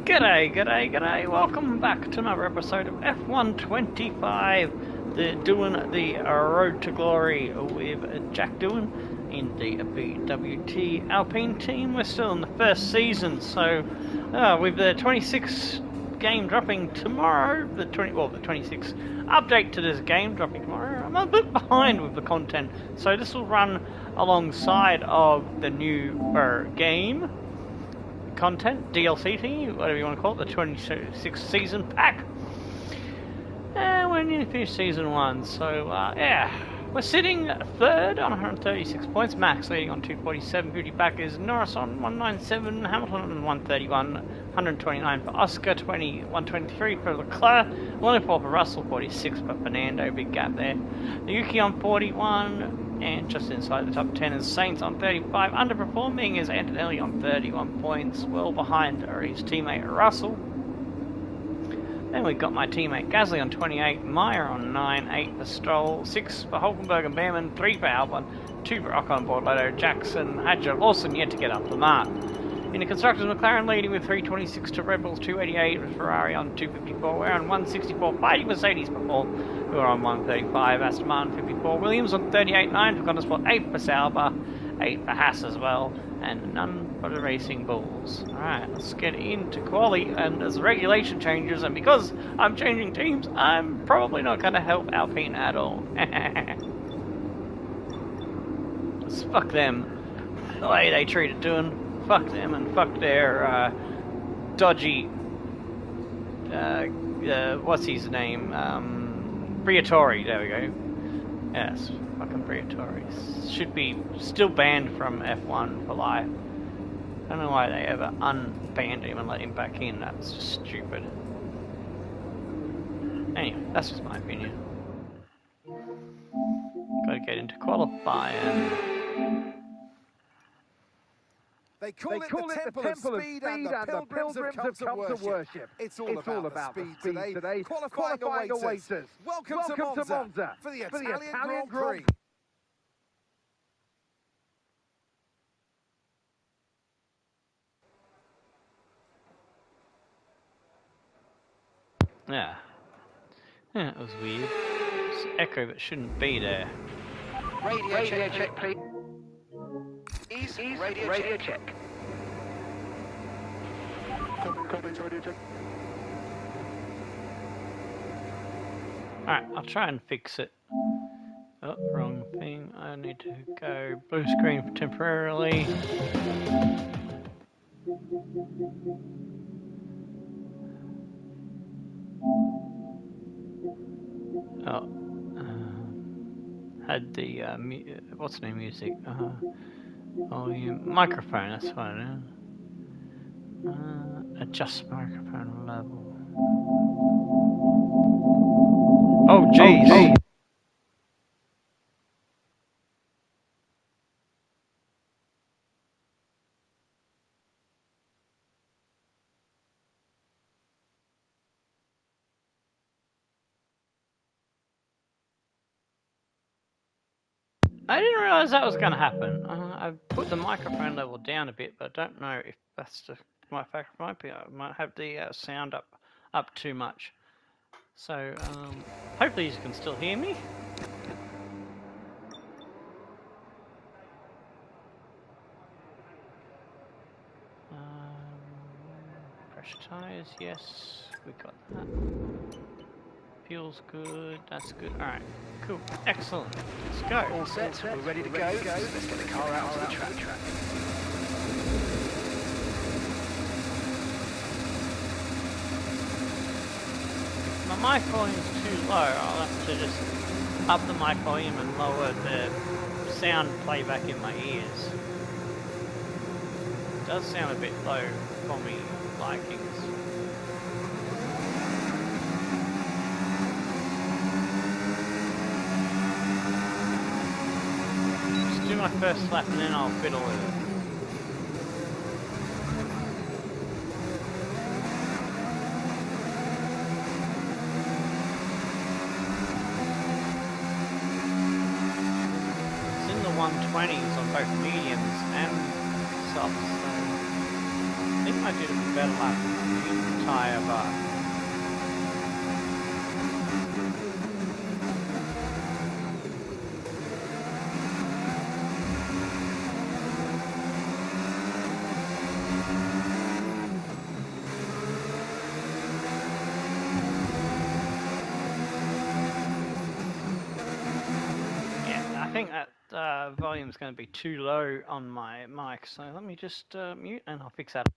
G'day, g'day, g'day. Welcome back to another episode of F125, the Doohan The Road to Glory with Jack Doohan in the BWT Alpine team. We're still in the first season, so with the 26th game dropping tomorrow, the 26th update to this game dropping tomorrow, I'm a bit behind with the content, so this will run alongside of the new game content, DLC thingy, whatever you want to call it, the 26th season pack. And we're nearly finished season 1, so yeah. We're sitting third on 136 points, Max leading on 247, Beauty back is Norris on 197, Hamilton on 131, 129 for Oscar, 123 for Leclerc, 104 for Russell, 46 for Fernando, big gap there. Yuki on 41, and just inside the top 10 is Sainz on 35. Underperforming is Antonelli on 31 points, well behind his teammate Russell. Then we've got my teammate Gasly on 28, Meyer on 9, 8 for Stroll, 6 for Hulkenberg and Behrman, 3 for Albon, 2 for Ocon, Bordello, Jackson, Hadjar, Lawson yet to get up the mark. In the Constructors, McLaren leading with 326 to Red Bull's 288, with Ferrari on 254. We're on 164, fighting Mercedes before, who are on 135, Aston Martin 54, Williams on 38, 9 for Connorsport, 8 for Sauber, 8 for Haas as well, and none for the Racing Bulls. Alright, let's get into quali, and as the regulation changes, and because I'm changing teams, I'm probably not going to help Alpine at all. Let's fuck them. The way they treated Doohan. Fuck them and fuck their dodgy, what's his name, Briatore, there we go. Yes, fucking Briatore. Should be still banned from F1 for life. I don't know why they ever unbanned him and let him back in, that's just stupid. Anyway, that's just my opinion. Gotta get into qualifying. They call it the Temple of Speed and the Pilgrims have come to worship. It's all about the speed today. Qualifying awaits us. Welcome to Monza for the Italian Grand Prix. Yeah. Yeah, it was weird. It's echo that shouldn't be there. Radio check, please. Radio check. Alright, I'll try and fix it. Oh, wrong thing. I need to go blue screen temporarily. Oh, had the what's the name music? Volume microphone. That's what I know. Adjust microphone level. Oh, jeez. Oh. I didn't realise that was going to happen. I put the microphone level down a bit, but I don't know if that's just my fact. Might be. I might have the sound up too much. So hopefully you can still hear me. Pressure tyres, yes, we got that. Fuel's good, that's good. Alright, cool, excellent. Let's go. All set, we're ready to go. Let's get the car out on the track. My mic volume's too low. I'll have to just up the mic volume and lower the sound playback in my ears. It does sound a bit low for me likings. Just do my first lap and then I'll fiddle with it. It's in the 120s on both mediums and softs. So think I did a better lap in the tyre, but yeah, I think that volume's going to be too low on my mic, so let me just mute and I'll fix that.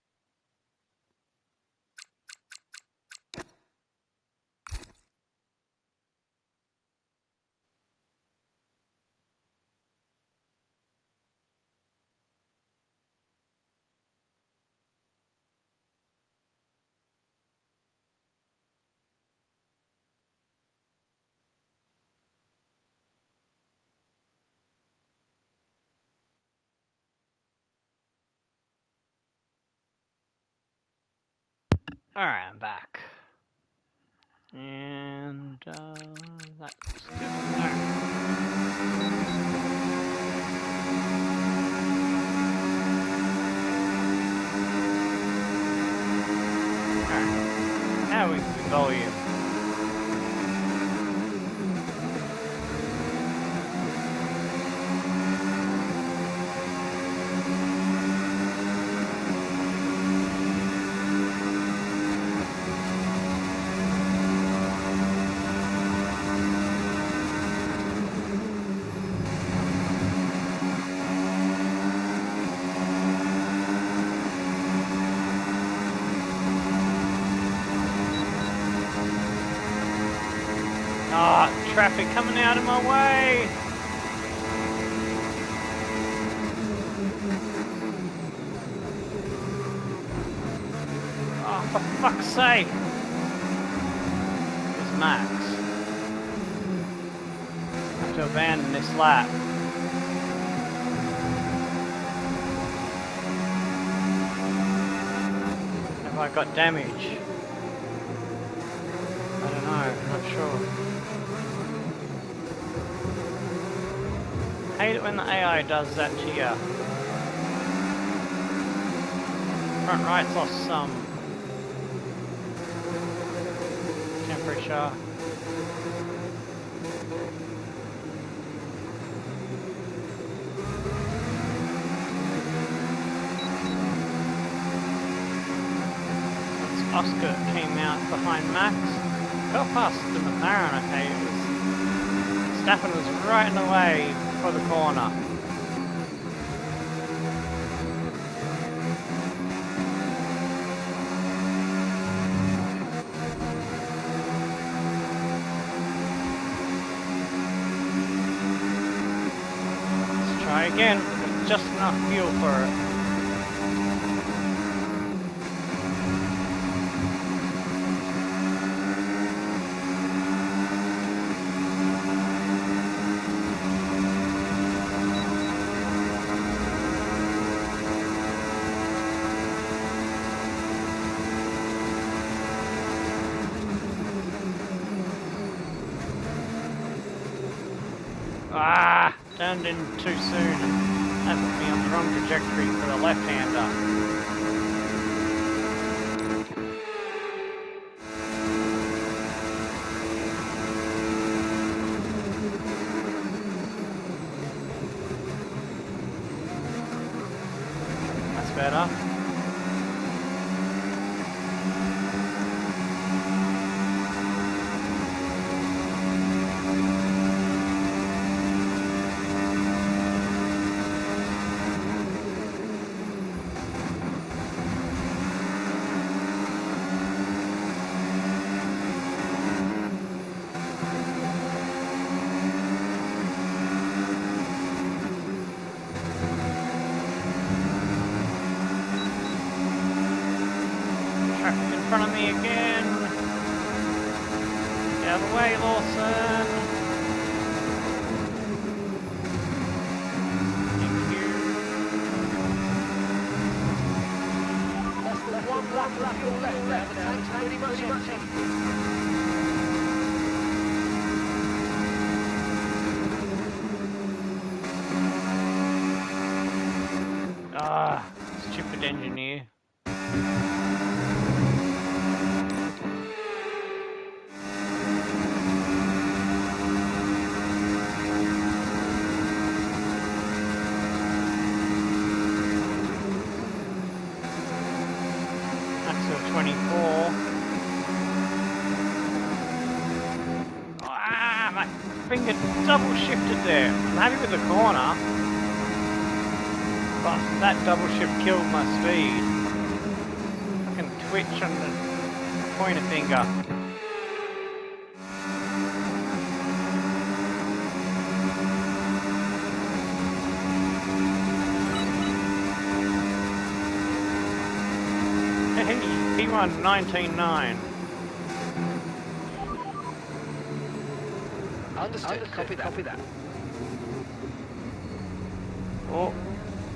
Alright, I'm back. And that's good. Alright. Now we can volume. Ah, traffic coming out of my way! Oh, for fuck's sake! It's Max. I have to abandon this lap. Have I got damage? I don't know, not sure. I hate it when the AI does that to you. Front right's lost some temperature. Once Oscar came out behind Max, got past the McLaren, okay, Staffen was right in the way for the corner. Let's try again, there's just enough fuel for it. Ah, turned in too soon. That put me on the wrong trajectory for the left-hander. That's better. In front of me again. Get out of the way, Lawson. Thank you. One lap to your left there. The tank's pretty much empty. Ah, stupid engineer. Still 24. Ah, my finger double shifted there. I'm happy with the corner, but that double shift killed my speed. Fucking twitch on the pointer finger. P1 19.9. Understood. Copy that. Oh,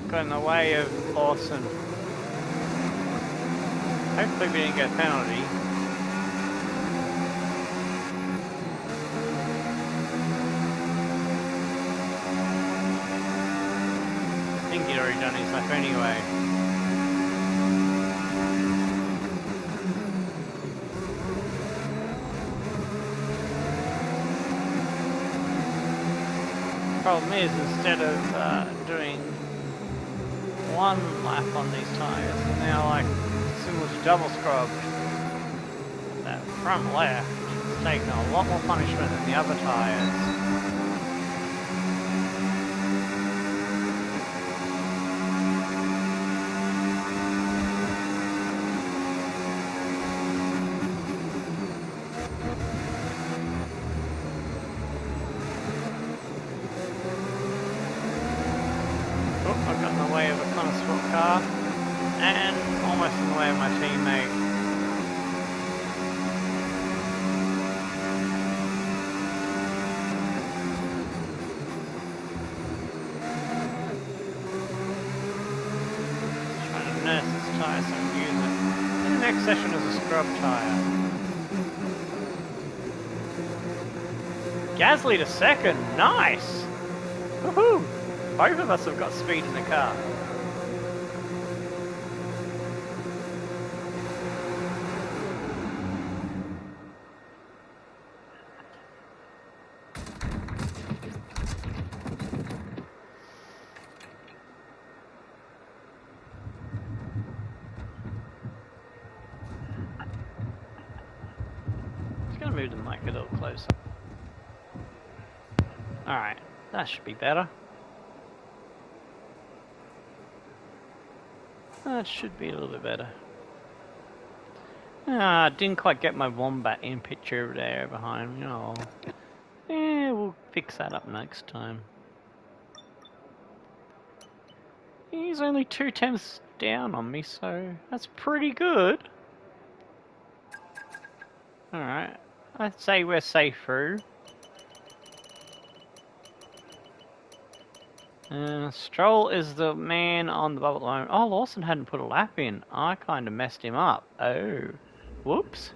got in the way of Lawson. Hopefully we didn't get a penalty. I think he'd already done his lap anyway. Problem is, instead of doing one lap on these tyres, it's now like similar to double scrub. That front left is taking a lot more punishment than the other tyres. And almost in the way of my teammate. Trying to nurse this tyre so I can use it in the next session as a scrub tyre. Gasly to second, nice! Woohoo! Both of us have got speed in the car. Move the mic a little closer. Alright, that should be better. That should be a little bit better. Ah, didn't quite get my wombat in picture there behind me. Oh. Yeah, we'll fix that up next time. He's only 2/10 down on me, so that's pretty good. Alright. I'd say we're safe through. Stroll is the man on the bubble at the moment. Oh, Lawson hadn't put a lap in. I kind of messed him up. Oh. Whoops.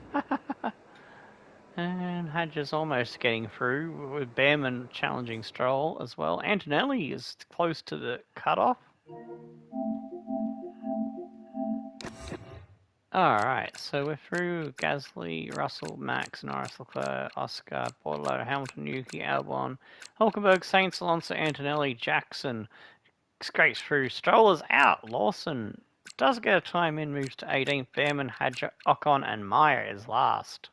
And Hadger's almost getting through with Behrman challenging Stroll as well. Antonelli is close to the cutoff. Alright, so we're through Gasly, Russell, Max, Norris, Leclerc, Oscar, Bordello, Hamilton, Yuki, Albon, Hulkenberg, Sainz, Alonso, Antonelli, Jackson scrapes through. Stroll is out. Lawson does get a time in, moves to 18th. Behrman, Hadger, Ocon, and Meyer is last.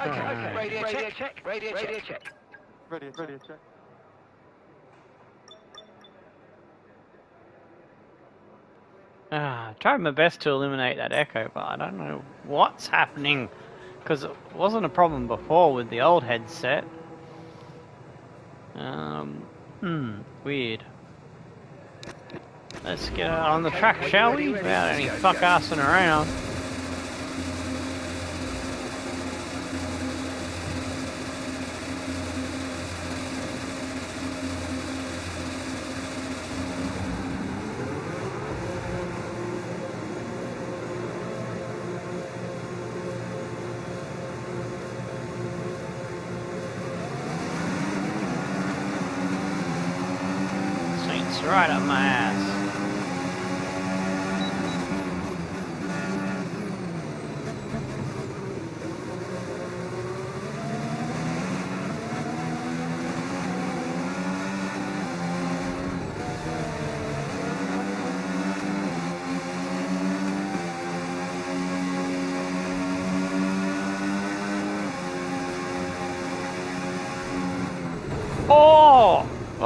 Okay. Radio check. Radio check. Radio check. Tried my best to eliminate that echo, but I don't know what's happening, because it wasn't a problem before with the old headset. Weird. Let's get out on the track, shall we? Without any fuck-assing around. Right up my ass.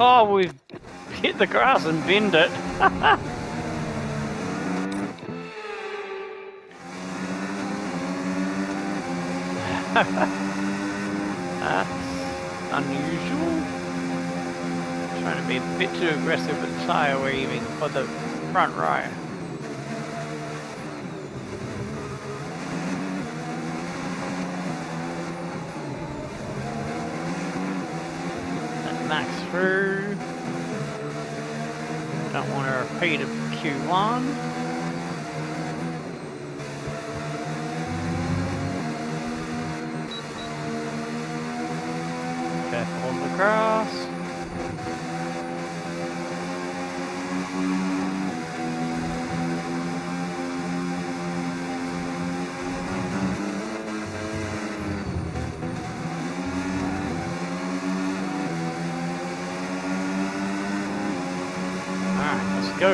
Oh, we've hit the grass and binned it. That's unusual. Trying to be a bit too aggressive with the tyre weaving for the front right. Let max through. Don't want a repeat of Q1. Careful on the grass. Alright, let's go.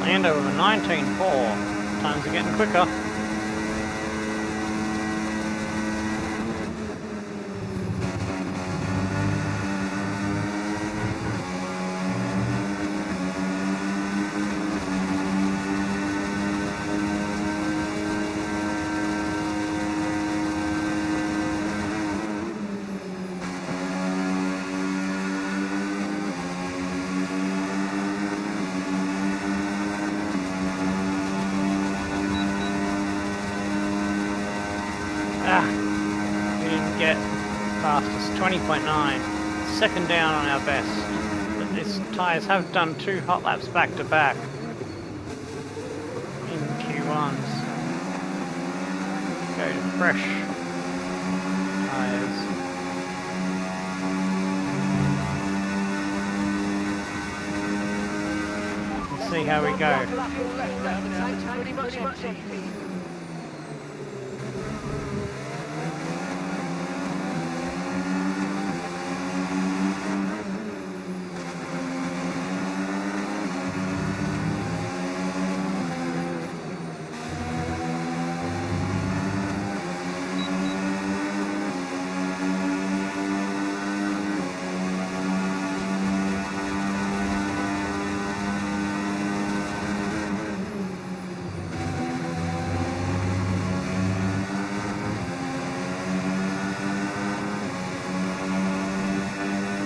Lando with a 19.4. Times are getting quicker. We didn't get fastest, 20.9. Second down on our best. But these tyres have done 2 hot laps back to back in Q1s. Go to fresh tyres. Let's see how we go. Pretty much empty.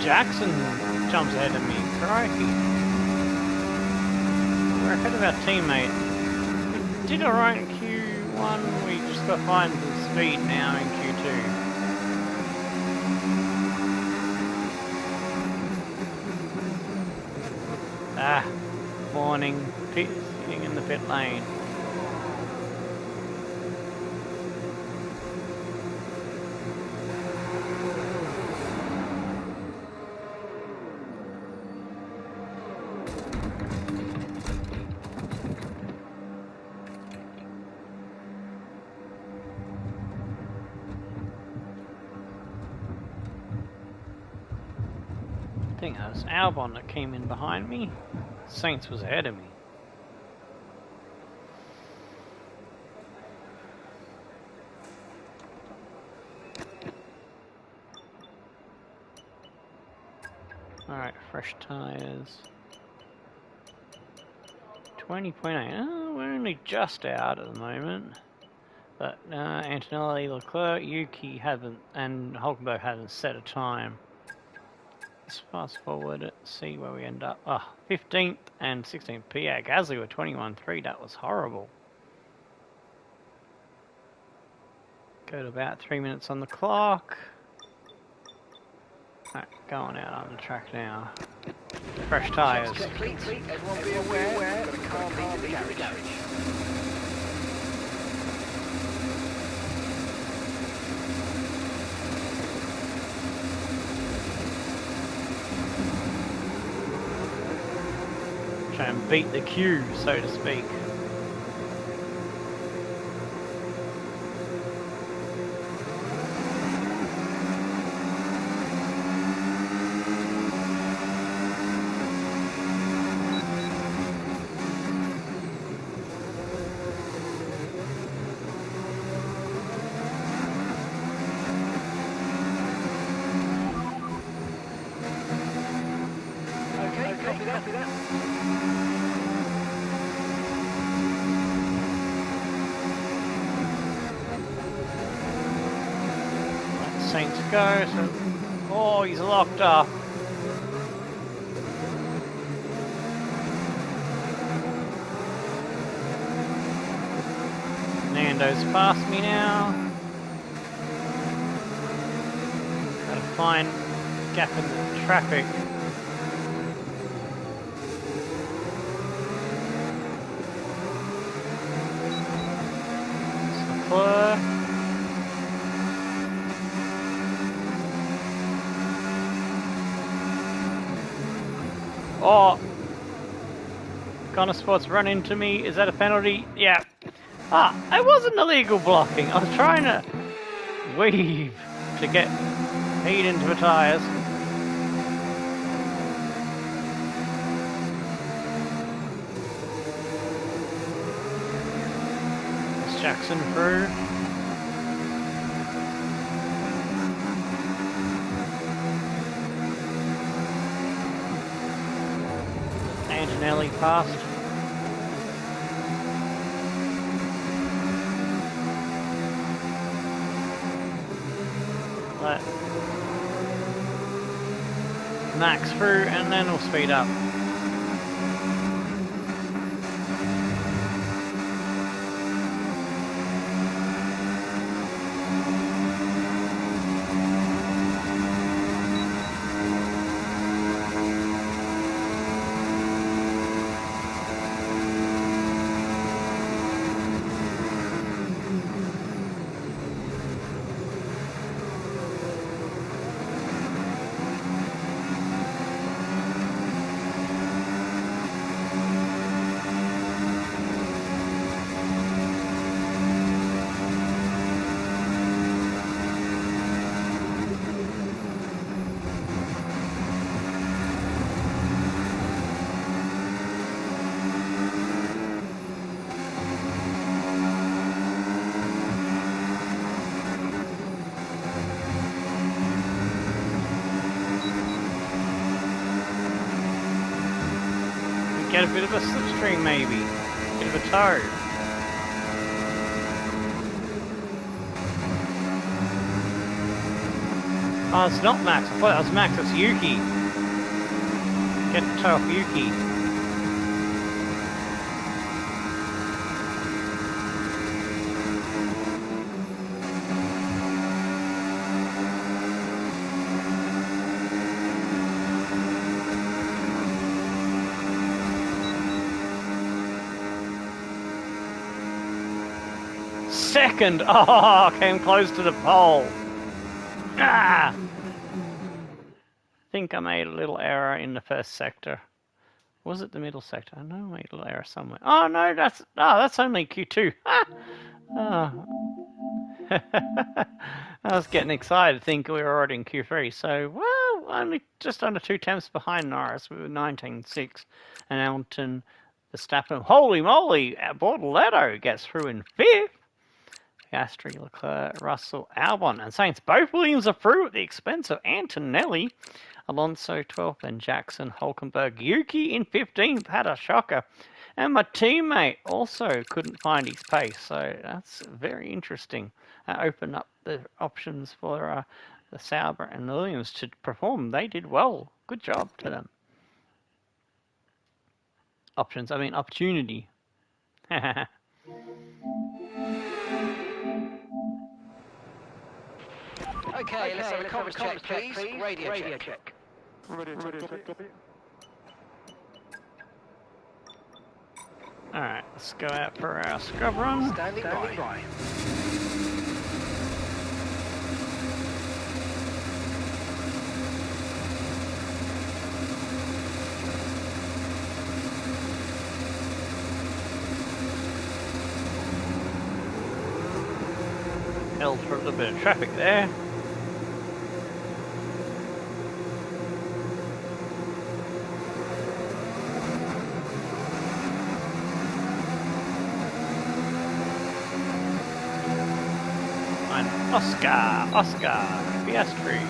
Jackson jumps ahead of me. Crikey. We're ahead of our teammate. We did alright in Q1, we just got behind the speed now in Q2. Ah, warning, sitting in the pit lane. I think that was Albon that came in behind me. Saints was ahead of me. Alright, fresh tyres. 20.8. Oh, we're only just out at the moment. But Antonelli, Leclerc, Yuki haven't, and Hulkenberg hasn't set a time. Let's fast forward it, see where we end up. 15th and 16th. Pierre Gasly were 21.3. That was horrible. Go to about 3 minutes on the clock. Right, going out on the track now. Fresh tyres. Everyone be aware, got a car leaving the garage. Try and beat the queue, so to speak. Okay, copy that. Saints go, so... Oh, he's locked up. Nando's past me now. Gotta find a gap in the traffic. Leclerc. Oh, Connor Sports run into me. Is that a penalty? Yeah. It wasn't illegal blocking. I was trying to weave to get heat into the tyres. It's Jackson through. Antonelli passed. Let Max through and then we'll speed up. Get a bit of a slipstream maybe. Bit of a tow. Oh, it's not Max. I thought that was Max. It's Yuki. Get the tow off Yuki. Second! Oh, came close to the pole. I think I made a little error in the first sector. Was it the middle sector? I know I made a little error somewhere. Oh no, that's only Q2. Oh. I was getting excited, thinking we were already in Q3. So, well, only just under 2 tenths behind Norris. We were 19.6, and Hamilton, Verstappen. Holy moly! Bortoletto gets through in 5th. Piastri, Leclerc, Russell, Albon, and Sainz. Both Williams are through at the expense of Antonelli. Alonso 12th, and Jackson, Hulkenberg. Yuki in 15th had a shocker. And my teammate also couldn't find his pace, so that's very interesting. That opened up the options for the Sauber and the Williams to perform. They did well. Good job to them. Options, I mean opportunity. Okay, let's have a comms check, please. Radio check. Alright, let's go out for our scrub run. Standing by. Held for a little bit of traffic there. And Oscar Piastri.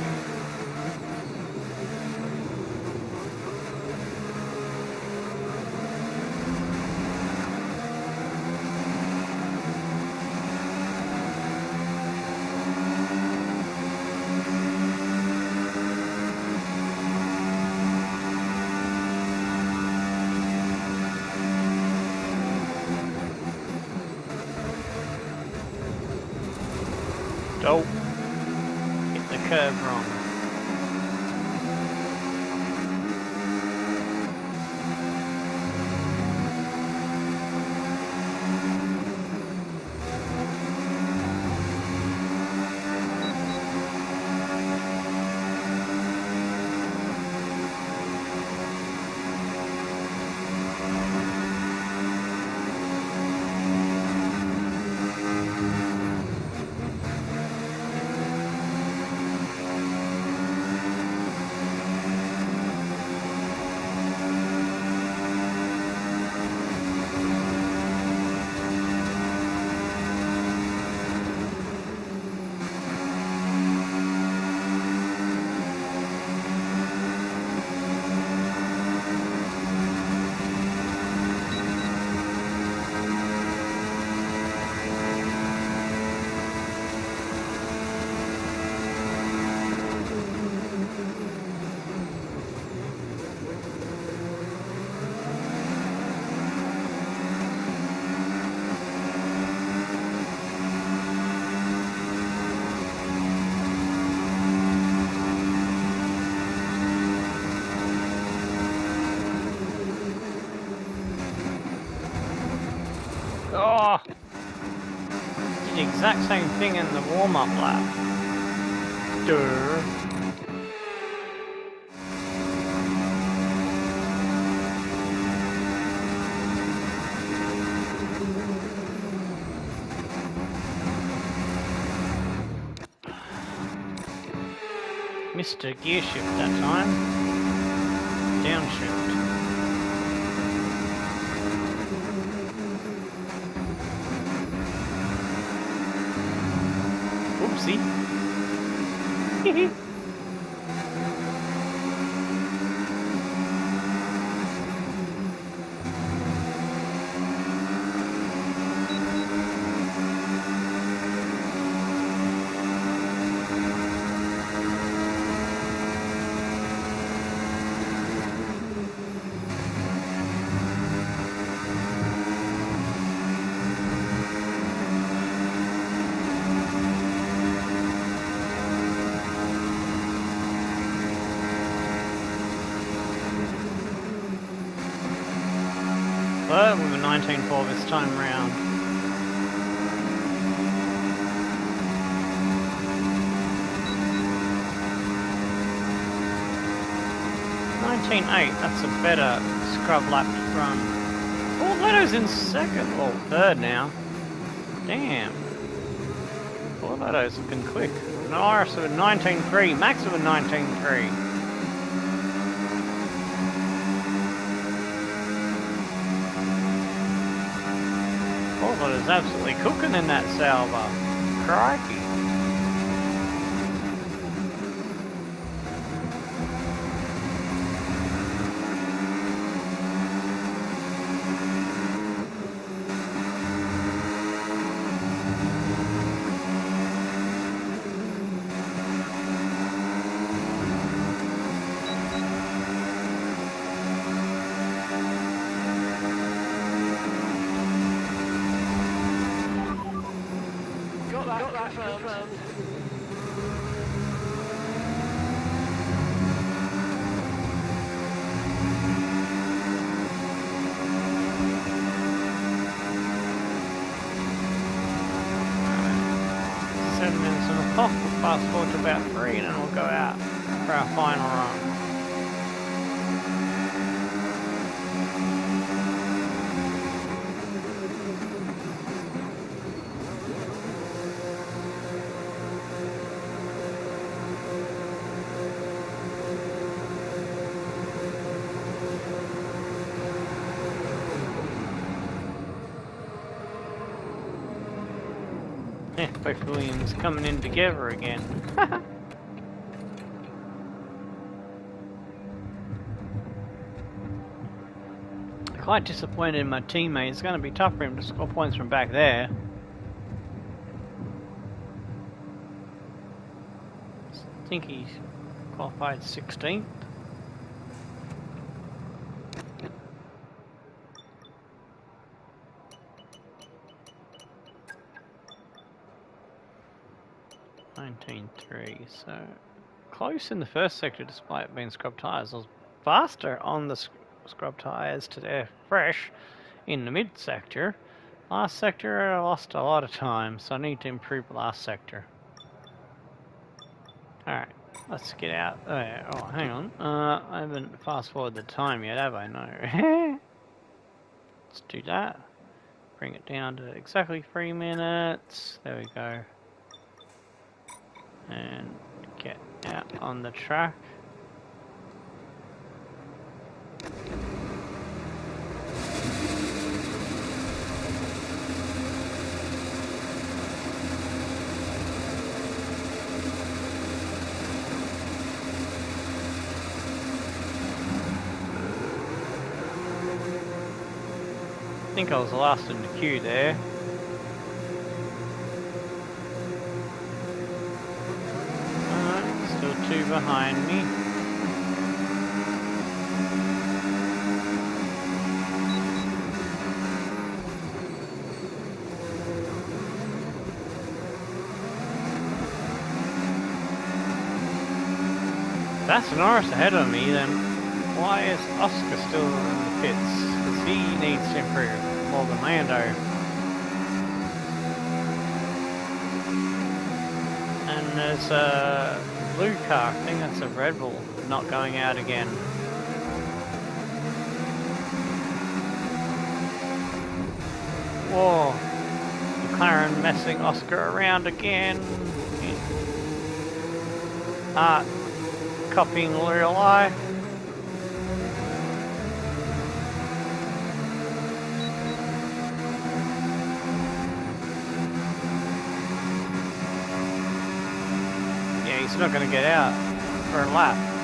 Oh, hit the curve wrong. Oh! Did the exact same thing in the warm-up lap. Durr. Missed a gear shift that time. Downshift. Oopsie. But we were 19.4 this time round. That's a better scrub lap run. Oh, Leto's in second. Well, third now. Damn. Poor Leto's looking quick. Norris with 19.3. Max with 19.3. Paul is absolutely cooking in that Sauber. Crikey. We'll fast forward to about 3 and then we'll go out for our final run. Yeah, both Williams coming in together again. Quite disappointed in my teammate. It's going to be tough for him to score points from back there. I think he's qualified 16th. So close in the first sector despite being scrub tyres. I was faster on the scrub tyres to their fresh in the mid sector. Last sector I lost a lot of time, so I need to improve the last sector. Alright, let's get out. Oh, hang on. I haven't fast forwarded the time yet, have I? No. Let's do that. Bring it down to exactly 3 minutes. There we go. And get out on the track. I think I was the last in the queue there. Still 2 behind me. That's Norris ahead of me, then why is Oscar still in the pits? Because he needs to improve more than Lando. And there's a blue car, I think that's a Red Bull, not going out again. Whoa, McLaren messing Oscar around again. Copying real life. Yeah, he's not going to get out for a lap.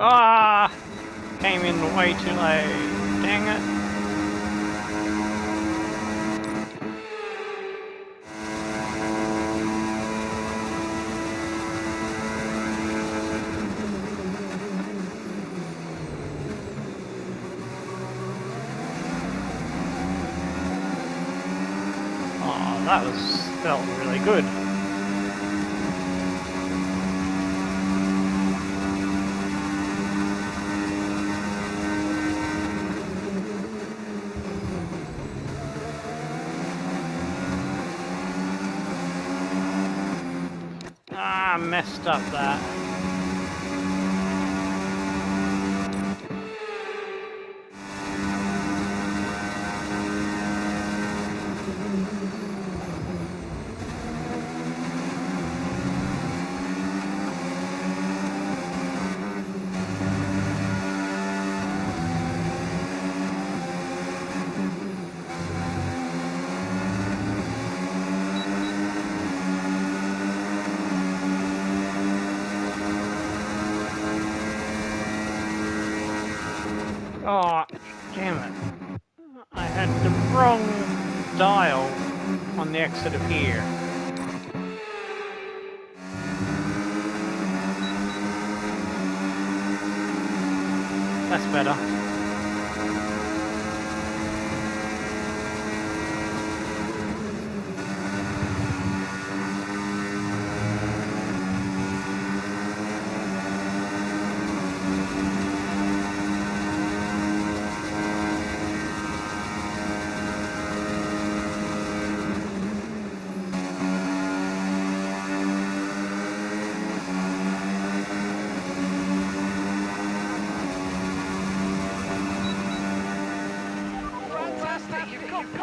Ah! Came in way too late. Dang it. Oh, that felt really good. Messed up that. Oh, damn it. I had the wrong dial on the exit of here. That's better.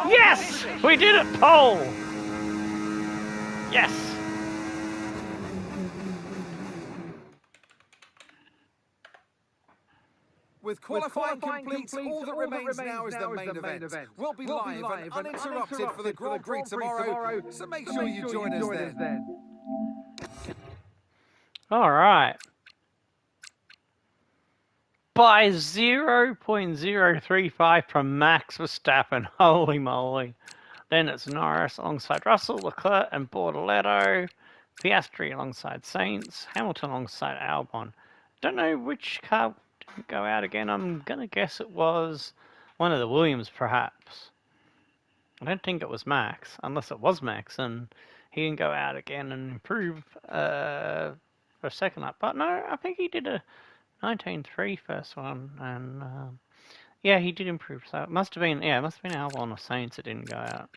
Yes! We did it, pole! Yes! With qualifying complete, all that remains now is the main event. We'll be live and uninterrupted for the Grand Prix tomorrow, so make sure you join us then. Alright. By 0.035 from Max Verstappen. Holy moly. Then it's Norris alongside Russell, Leclerc and Bortoletto, Piastri alongside Sainz, Hamilton alongside Albon. Don't know which car didn't go out again. I'm going to guess it was one of the Williams, perhaps. I don't think it was Max, unless it was Max, and he didn't go out again and improve for a second lap. But no, I think he did a 19.3 first one, and yeah, he did improve. So it must have been, yeah, it must have been Albon or Sainz that didn't go out.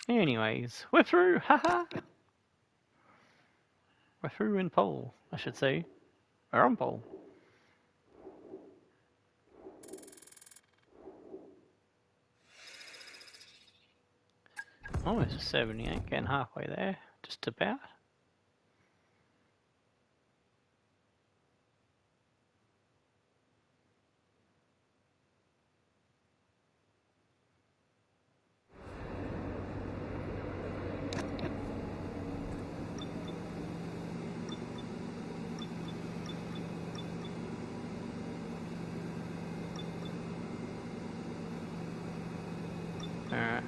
Anyways, we're through, haha. We're through in pole, I should say. We're on pole. Almost a 78, getting halfway there, just about. Alright.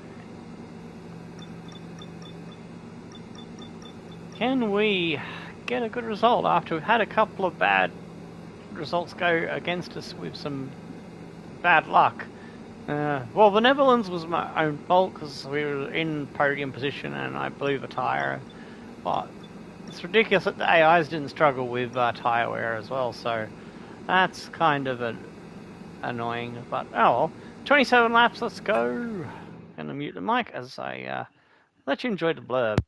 Can we get a good result after we've had a couple of bad results go against us with some bad luck? Well, the Netherlands was my own fault because we were in podium position and I blew the tyre. But it's ridiculous that the AIs didn't struggle with tyre wear as well, so that's kind of annoying. But oh well, 27 laps, let's go. Gonna mute the mic as I let you enjoy the blurb.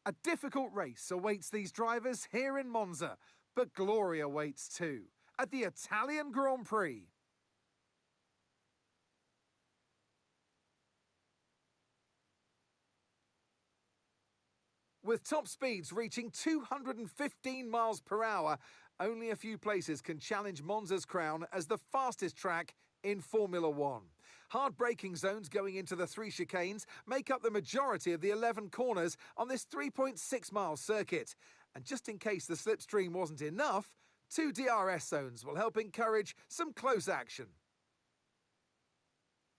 A difficult race awaits these drivers here in Monza, but glory awaits too at the Italian Grand Prix. With top speeds reaching 215 miles per hour, only a few places can challenge Monza's crown as the fastest track in Formula One. Hard braking zones going into the 3 chicanes make up the majority of the 11 corners on this 3.6-mile circuit. And just in case the slipstream wasn't enough, 2 DRS zones will help encourage some close action.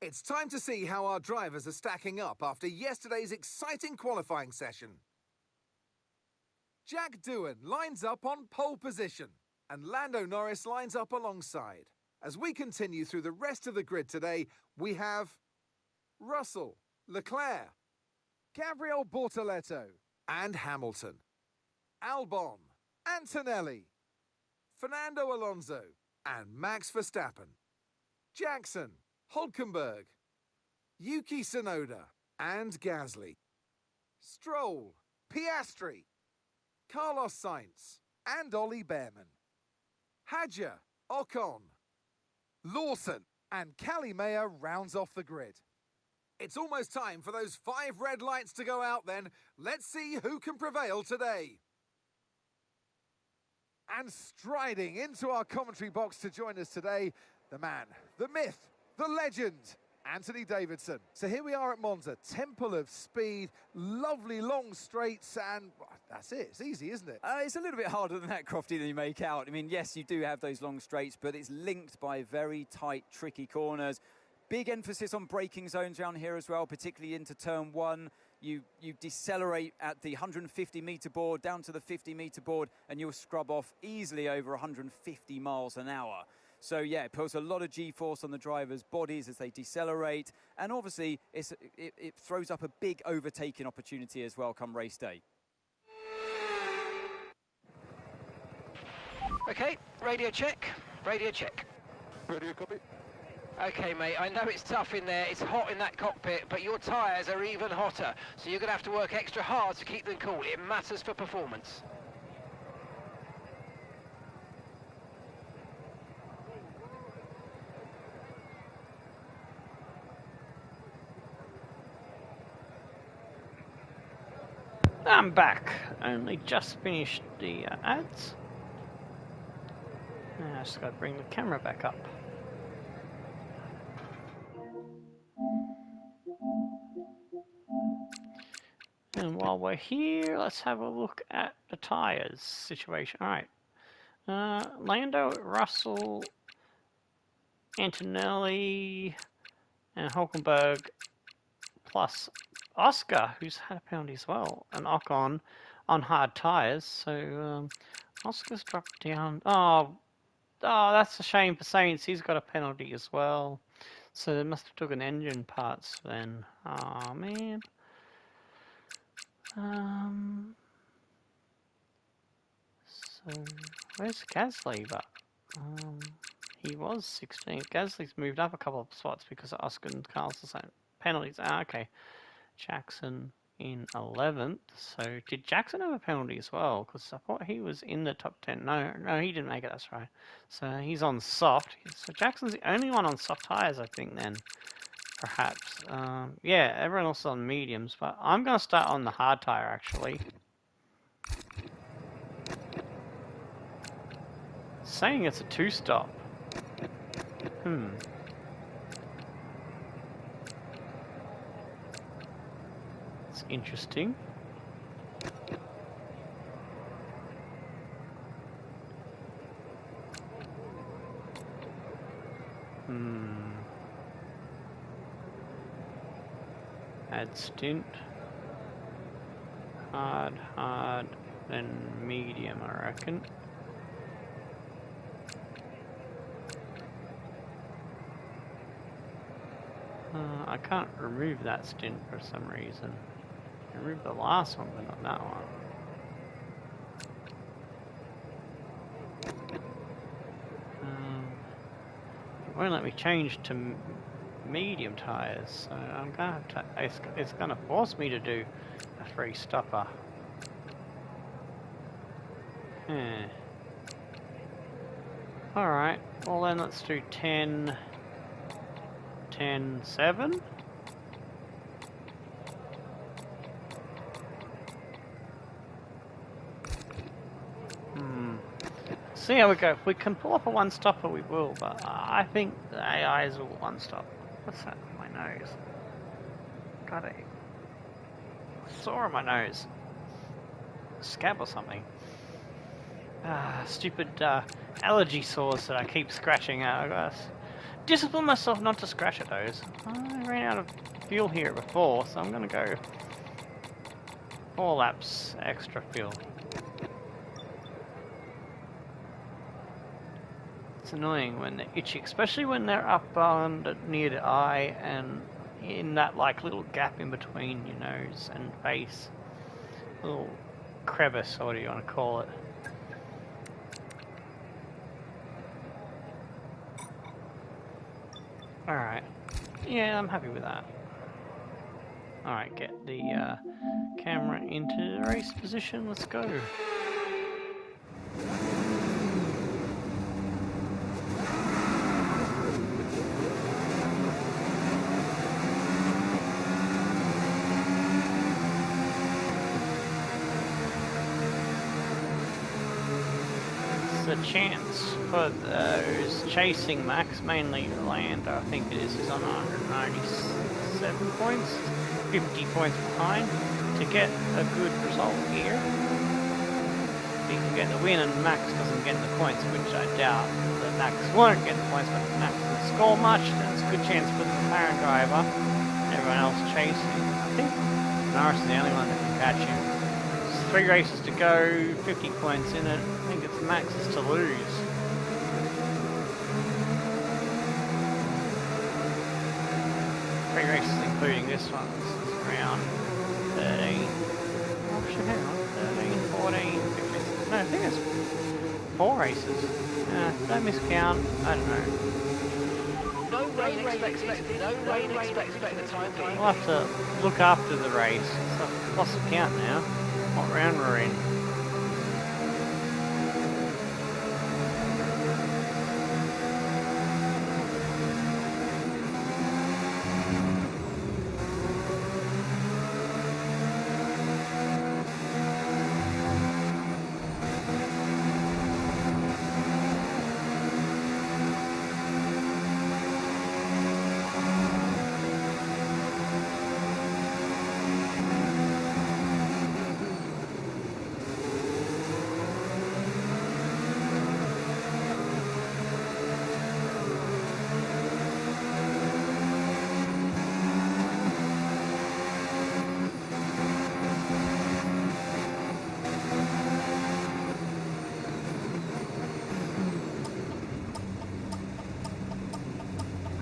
It's time to see how our drivers are stacking up after yesterday's exciting qualifying session. Jack Doohan lines up on pole position, and Lando Norris lines up alongside. As we continue through the rest of the grid today, we have Russell, Leclerc, Gabriel Bortoletto, and Hamilton, Albon, Antonelli, Fernando Alonso, and Max Verstappen. Jackson, Hülkenberg, Yuki Tsunoda and Gasly. Stroll, Piastri, Carlos Sainz and Ollie Behrman. Hadjar, Ocon, Lawson and Cali Meyer rounds off the grid. It's almost time for those 5 red lights to go out then. Let's see who can prevail today. And striding into our commentary box to join us today, the man, the myth, the legend, Anthony Davidson. So here we are at Monza, Temple of Speed, lovely long straights, and that's it. It's easy, isn't it? It's a little bit harder than that, Crofty, than you make out. I mean, yes, you do have those long straights, but it's linked by very tight, tricky corners. Big emphasis on braking zones around here as well, particularly into turn 1. You decelerate at the 150-metre board down to the 50-metre board, and you'll scrub off easily over 150 miles an hour. So, yeah, it puts a lot of G-force on the drivers' bodies as they decelerate. And obviously, it throws up a big overtaking opportunity as well come race day. Okay, radio check. Radio check. Radio copy. Okay, mate, I know it's tough in there, it's hot in that cockpit, but your tyres are even hotter, so you're going to have to work extra hard to keep them cool. It matters for performance. I'm back. Only just finished the ads. Now I just got to bring the camera back up. And while we're here, let's have a look at the tyres situation. Alright. Lando, Russell, Antonelli, and Hülkenberg, plus Oscar, who's had a penalty as well, and Ocon on hard tyres. So Oscar's dropped down. Oh, that's a shame for Sainz. He's got a penalty as well. So they must have took an engine parts then. Oh man. So where's Gasly? But he was 16th. Gasly's moved up a couple of spots because of Oscar and Carl's penalties. Okay. Jackson in 11th. So did Jackson have a penalty as well? Because I thought he was in the top 10. No, he didn't make it. That's right. So he's on soft. So Jackson's the only one on soft tyres, I think. Then perhaps. Yeah, everyone else is on mediums. But I'm going to start on the hard tyre actually. Saying it's a 2-stop. It's interesting. Add stint. Hard, then medium, I reckon. I can't remove that stint for some reason. I removed the last one, but not that one. It won't let me change to medium tyres, so I'm gonna have to. It's gonna force me to do a free stopper. Alright, well then let's do 10, 7. See how we go. If we can pull off a one-stopper, we will, but I think the AI is all one-stop. What's that on my nose? Got a sore on my nose. Scab or something. Stupid allergy sores that I keep scratching out. I gotta discipline myself not to scratch at those. I ran out of fuel here before, so I'm gonna go 4 laps extra fuel. It's annoying when they're itchy, especially when they're up on near the eye and in that like little gap in between your nose and face. Little crevice, or what do you want to call it? Alright. Yeah, I'm happy with that. Alright, get the camera into race position. Let's go. The chance for those chasing Max, mainly Land, I think it is on 197 points, 50 points behind, to get a good result here. He can get the win and Max doesn't get the points, which I doubt that Max won't get the points, but if Max doesn't score much, then it's a good chance for the McLaren driver. Everyone else chasing. I think Norris is the only one that can catch him. 3 races to go, 50 points in it. I think it's Max's to lose. Three races including this one. This is round 13. Oh shit, hang on. 13, 14, 15. No, I think it's 4 races. Don't miscount. I don't know. No rain expected. No rain expected for the time being. We'll have to look after the race. I've lost the count now. What round we're in?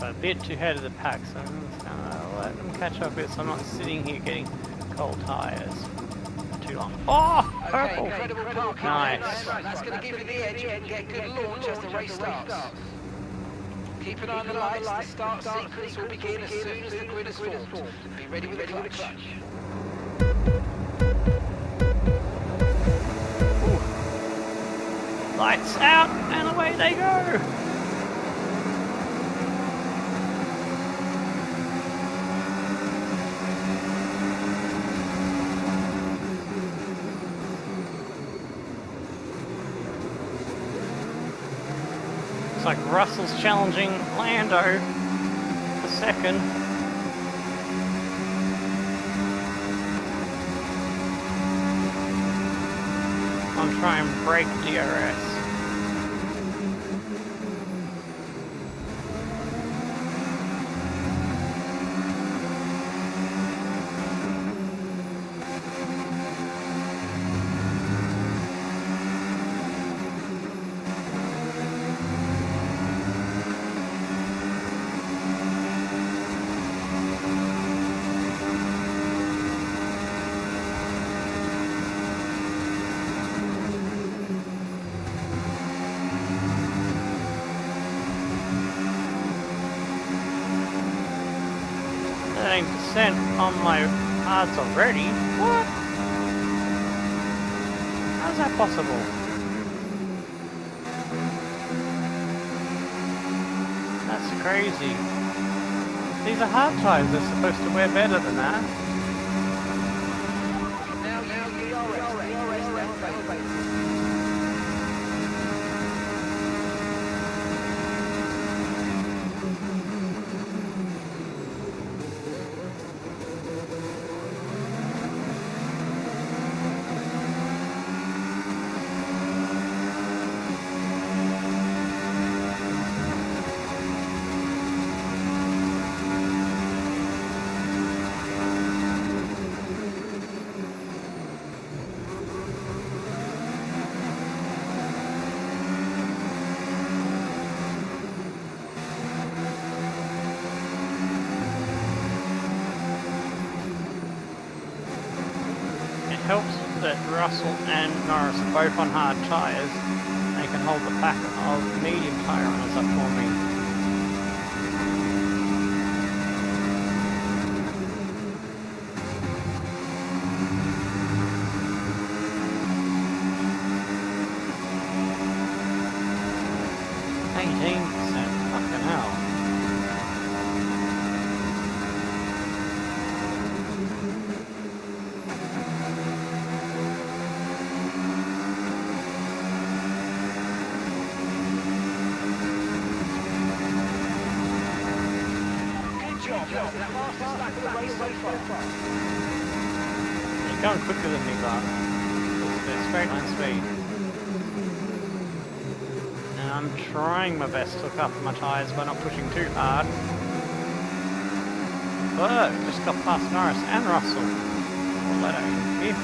A bit too ahead of the pack, so I'm just gonna let them catch up with, so I'm not sitting here getting cold tyres for too long. Oh! Purple! Okay, incredible parking. Nice. That's going to give you the edge and get good launch as the race starts. Keep an eye on the lights. The start sequence will begin as soon as the grid is formed. Be ready with the clutch. Lights out, and away they go! Looks like Russell's challenging Lando for second. I'll try and break DRS. On my cards already? What? How's that possible? That's crazy. These are hard tyres, they're supposed to wear better than that. Helps that Russell and Norris are both on hard tyres. They can hold the pack of medium tyre runners up for me. job. The fastest lap of the race so far. You're going quicker than me, Bart. It's straight line speed. And I'm trying my best to look after my tyres by not pushing too hard. But just got past Norris and Russell. We'll let her in here.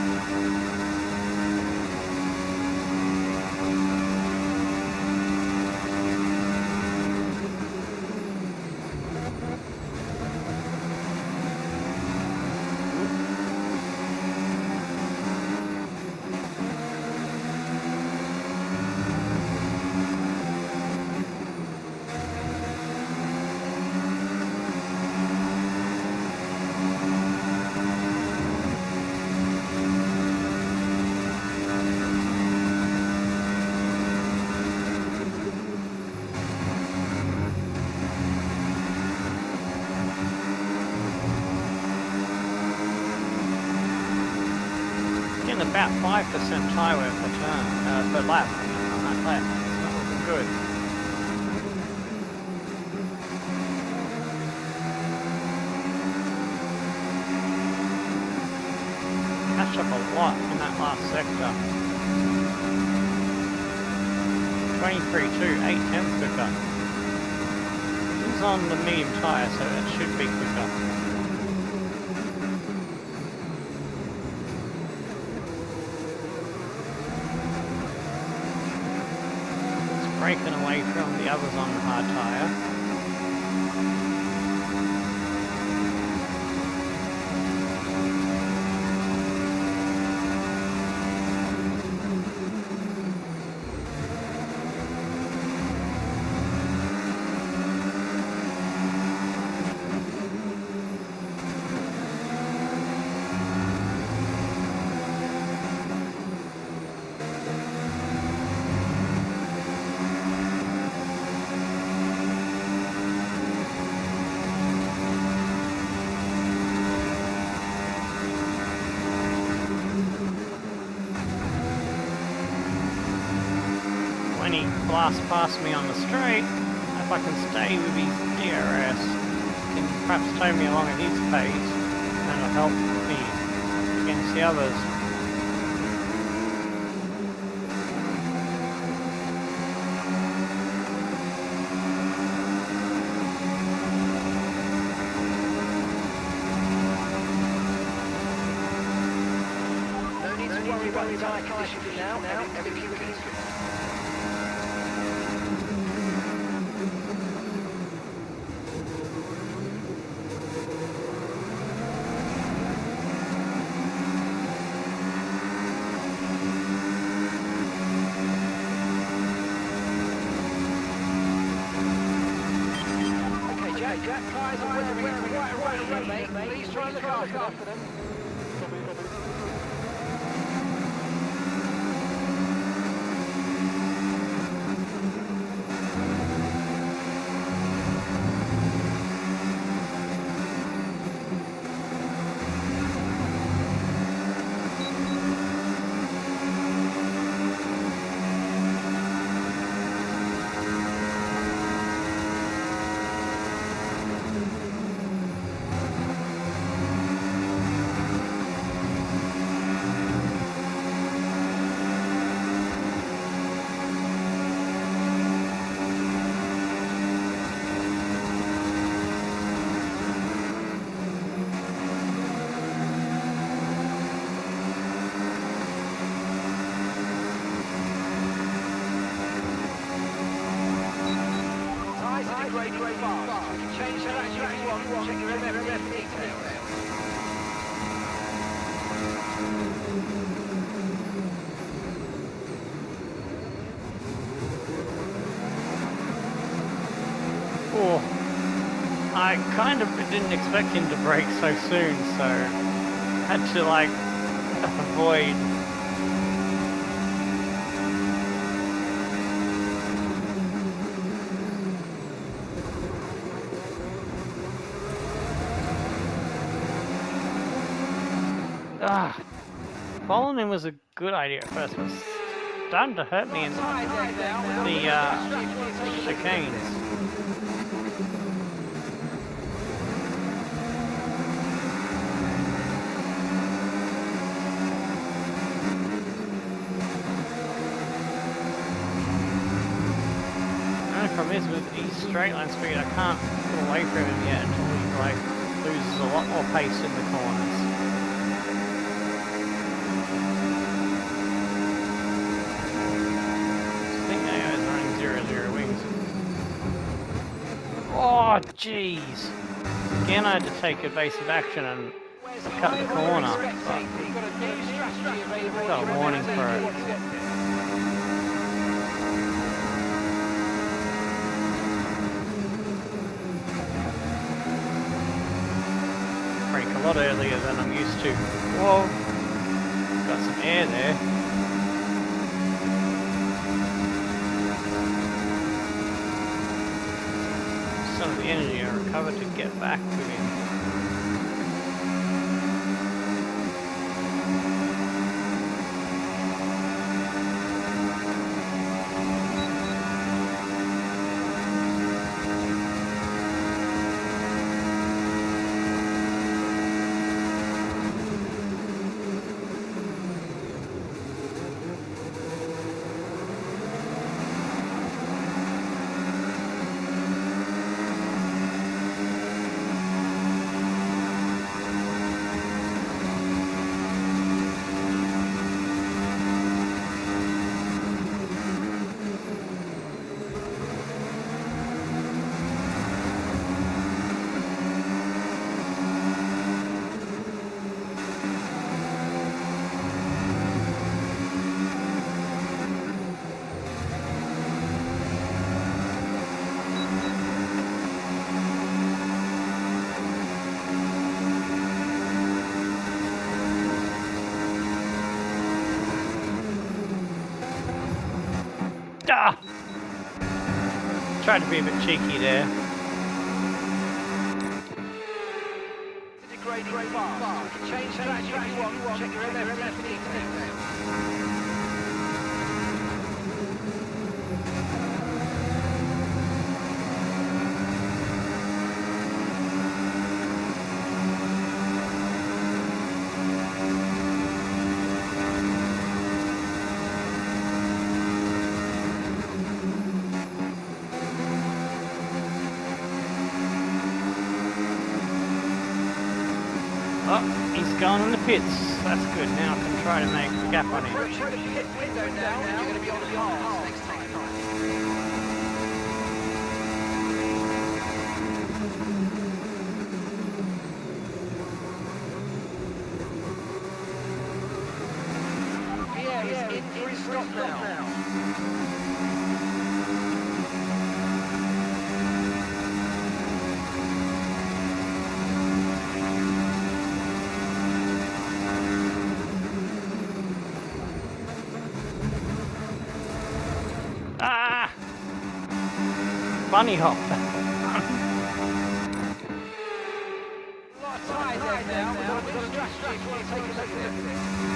About 5% tyre wear per turn, per lap on that lap. It's not looking good. Catch up a lot in that last sector. 23.2, 8/10 quicker. It's on the medium tyre, so it should be quicker. Breaking away from the others on the hard tyre. He blasts past me on the straight. If I can stay with his DRS, he can perhaps tow me along at his pace, and it'll help me against the others. No need to worry about the tyre conditions now. Everything is good. Jack tyres are wearing quite a rate, mate. Please try and look after them. Great fast. You can change that if you want. Check your MFF details. Oh, I kind of didn't expect him to brake so soon, so had to like avoid. Following him was a good idea at first, but it's starting to hurt me in the chicanes. problem is with his straight line speed, I can't get away from him yet until he like loses a lot more pace in the corners. I think AI is running 0-0 wings. Oh jeez! Again, I had to take evasive action and cut the corner. But got a warning for it. A lot earlier than I'm used to. Whoa! Got some air there. Some of the energy I recovered to get back with him. Ah! Tried to be a bit cheeky there. Degrading fast. Change strategy if you want. Check your left Oh, he's gone in the pits. That's good. Now I can try to make a gap on him. Yeah, he's in stop now. Ah! Bunny hop. A lot of tyres there now. We've got a strategy if you want to take a look at it.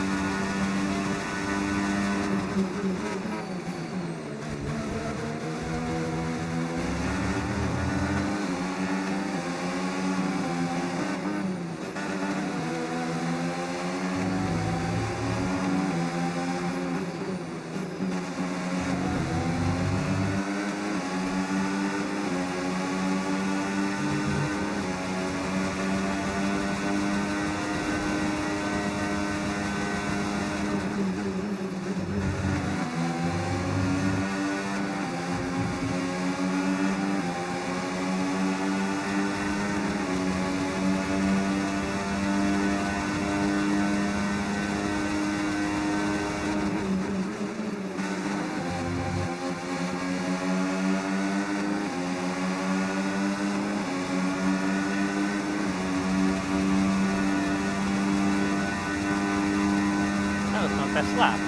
Best lap.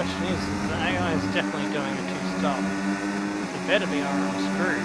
question is the AI is definitely doing a two-stop. It better be or I'm screwed.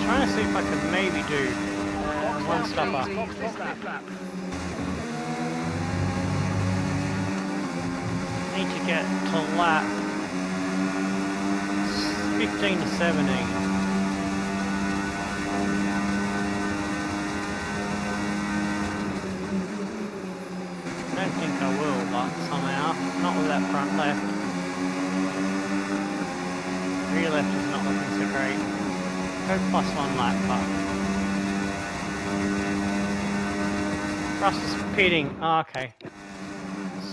Trying to see if I can maybe do one stop up. Need to get to lap 15 to 17. I don't think I will, but somehow, not with that front left. Rear left is not looking so great. Go plus one lap, but Russ is pitting. Oh, okay.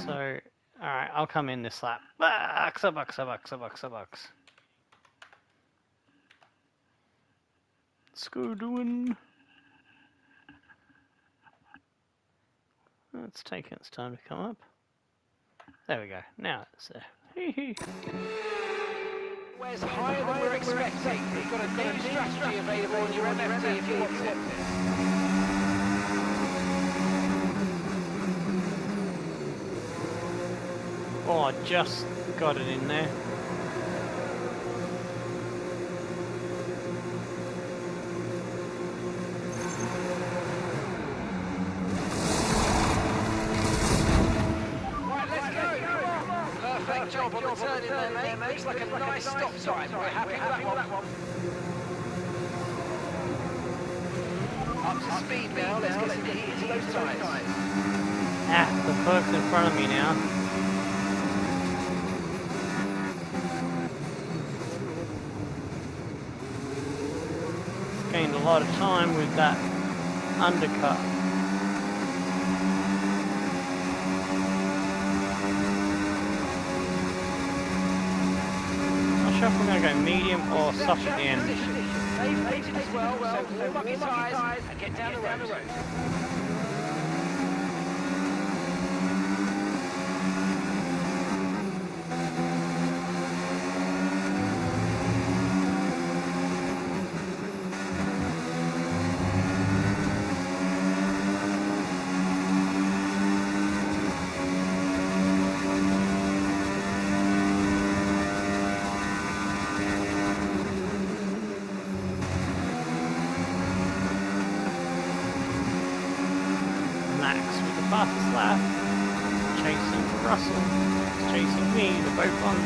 So, alright, I'll come in this lap. Bucks. Let's go doing. It's taking its time to come up. There we go. Now it's there. Where's higher than we're expecting? We've got a new strategy available on your MFT if you want it. Oh, I just got it in there. Perfect job on the turn in there, mate. Looks like a nice stop time. We're happy with that one. Up to speed now. Let's get some heat into those tyres. Ah, the perk's in front of me now. Gained a lot of time with that undercut. Not sure if we're going to go medium or soft at the end. They've rated as well, so warm up your tyres and get down the road. Fastest lap, chasing Russell, chasing me. They're both on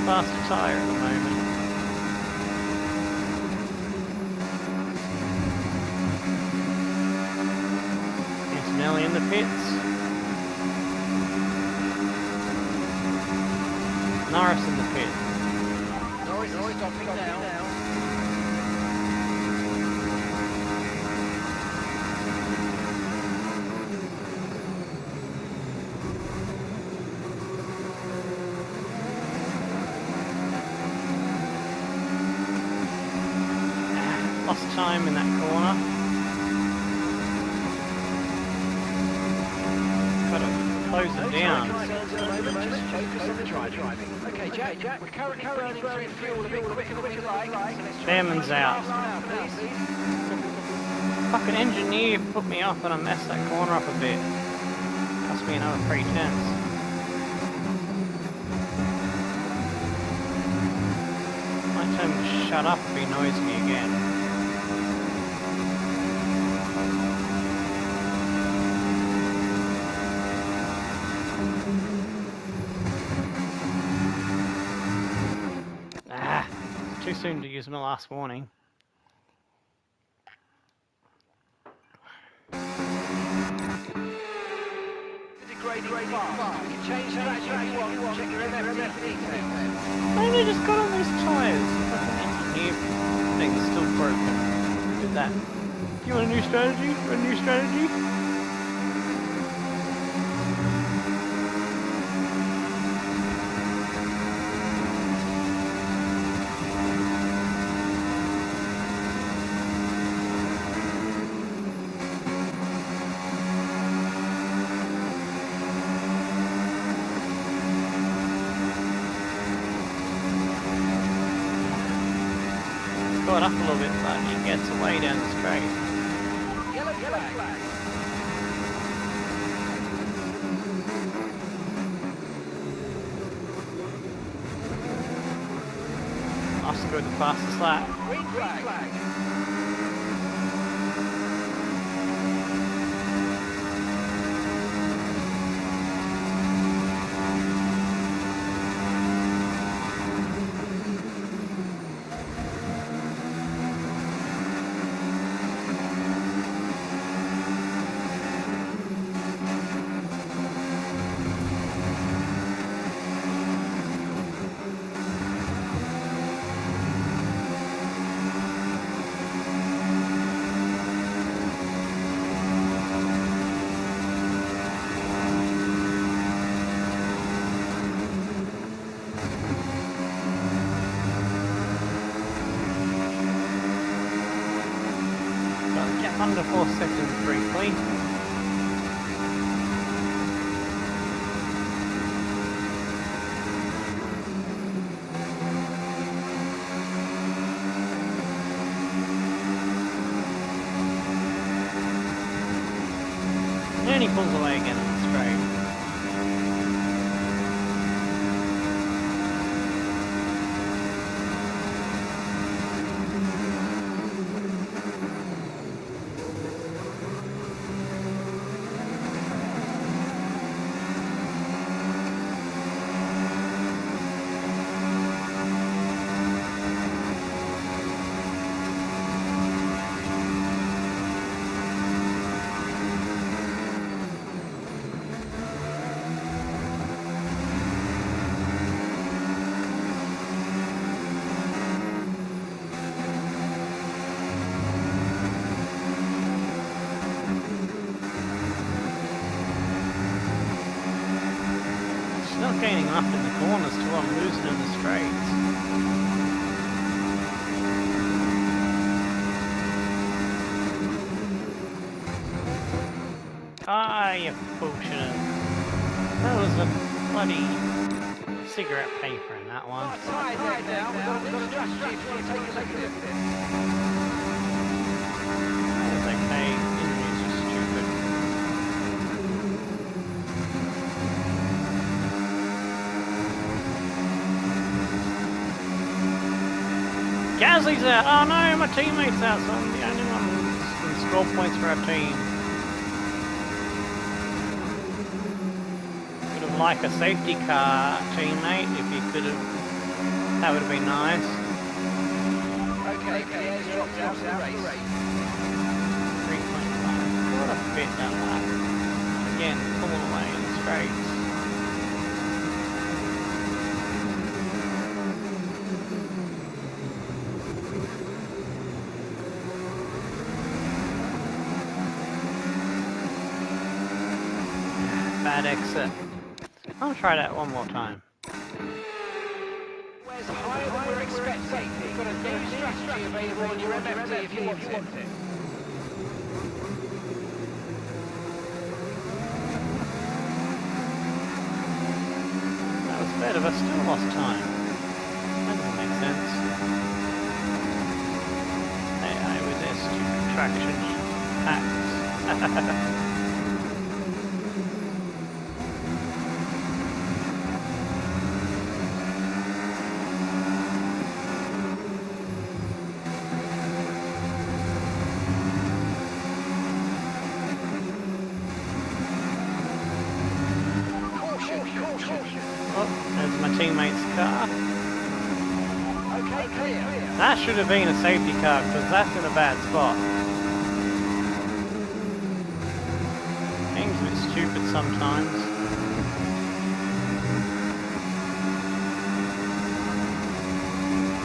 faster tyre at the moment. Antonelli in the pits. Norris in the pit. Norris is stopping now. Lost time in that corner. Got to close it down. just focus on the driving. Okay, Jack, we're currently burning through fuel a bit quicker than we'd like. Bearman's out. Fucking engineer put me off and I messed that corner up a bit. Cost me another 3 tenths. Might tell him to shut up if he annoys me again. Ah, too soon to use my last warning. I only just got on these tyres. Fucking engineer thing's still broken. Look at that. Do you want a new strategy? A new strategy? Up a little bit, but he gets away down the straight. Yellowflag. Austin going the fastest lap. Green flag. Under 4 seconds briefly. And then he pulls away again on the straight. Not gaining up in the corners till I'm losing in the straights. Ah, you bullshit. That was a bloody cigarette paper in that one. That's okay. Injuries are stupid. Gasly's out. Oh no, my teammate's out, so I'm the only one who can score points for our team. Would have liked a safety car teammate if you could have. That would have been nice. Okay, Pierre's dropped out of the race. 3.5. What a bit that lap. Again, pulling away in the straights. Bad exit. I'll try that one more time. Where's higher than we're expecting? You've got a new strategy available on your MFD if you want it. third of us still lost time. That doesn't make sense. AI with their stupid traction packs. Oh, there's my teammate's car. Okay, clear. That should have been a safety car because that's in a bad spot. Game's a bit stupid sometimes.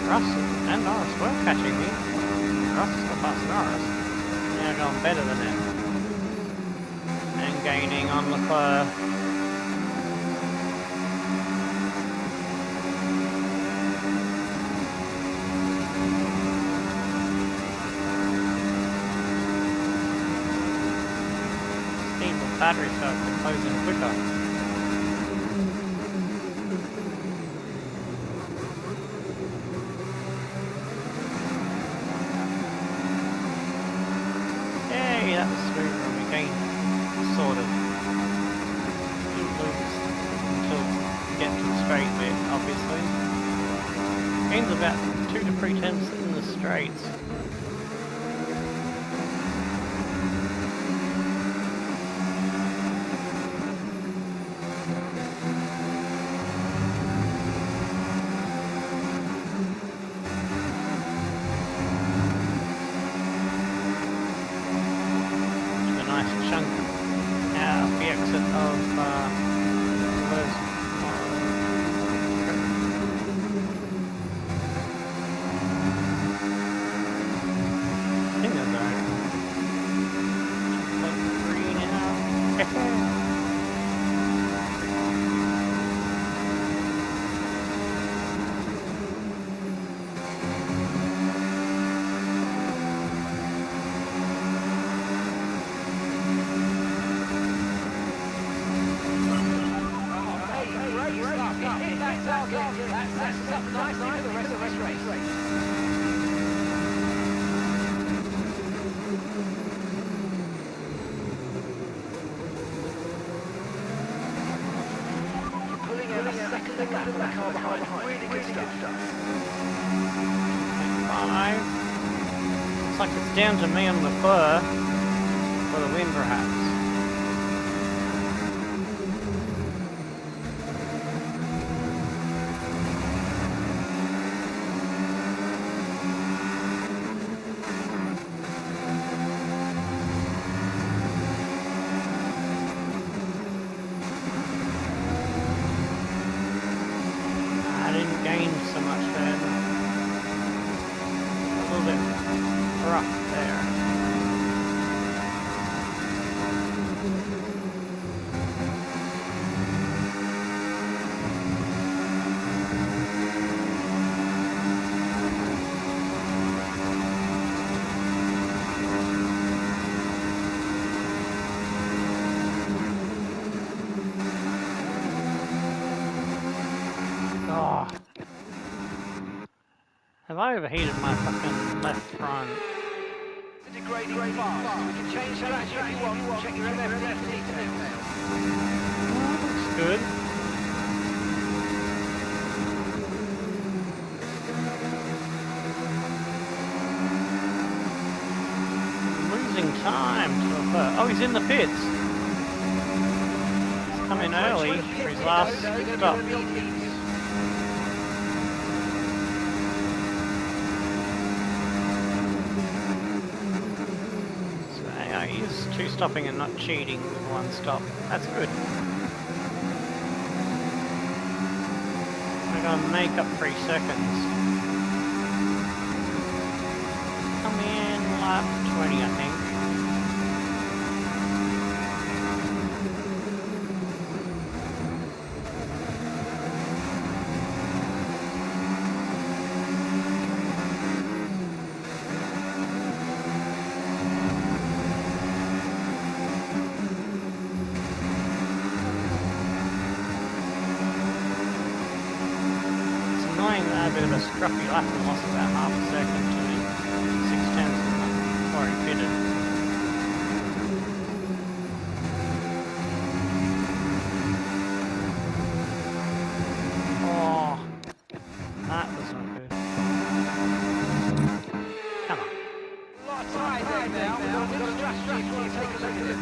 Russell and Norris were catching me. Russell's got past Norris. Now going better than him. And gaining on Leclerc. Battery cells are closing quicker. Yay, that was smooth when we gained sort of lose until we get to the straight bit, obviously. Gains about 2 to 3 tenths in the straights. Looks like it's down to me on the fur for the win, perhaps. I didn't gain so much there. A little bit rough there. Oh. Have I overheated my fucking left front? Degrading fast. We can change that if you want. Check your MFD details. Looks good. Losing time to a fur. Oh, he's in the pits. He's coming early for his last stop. He's two stopping and not cheating with one stop. That's good. I gotta make up 3 seconds. Come in lap 20, I think. a scruffy lap and lost about half a second to 6/10 before he pitted. Oh, that was not good. Come on. A lot of tide there now. We've got a little strategy for you. Take a look at it.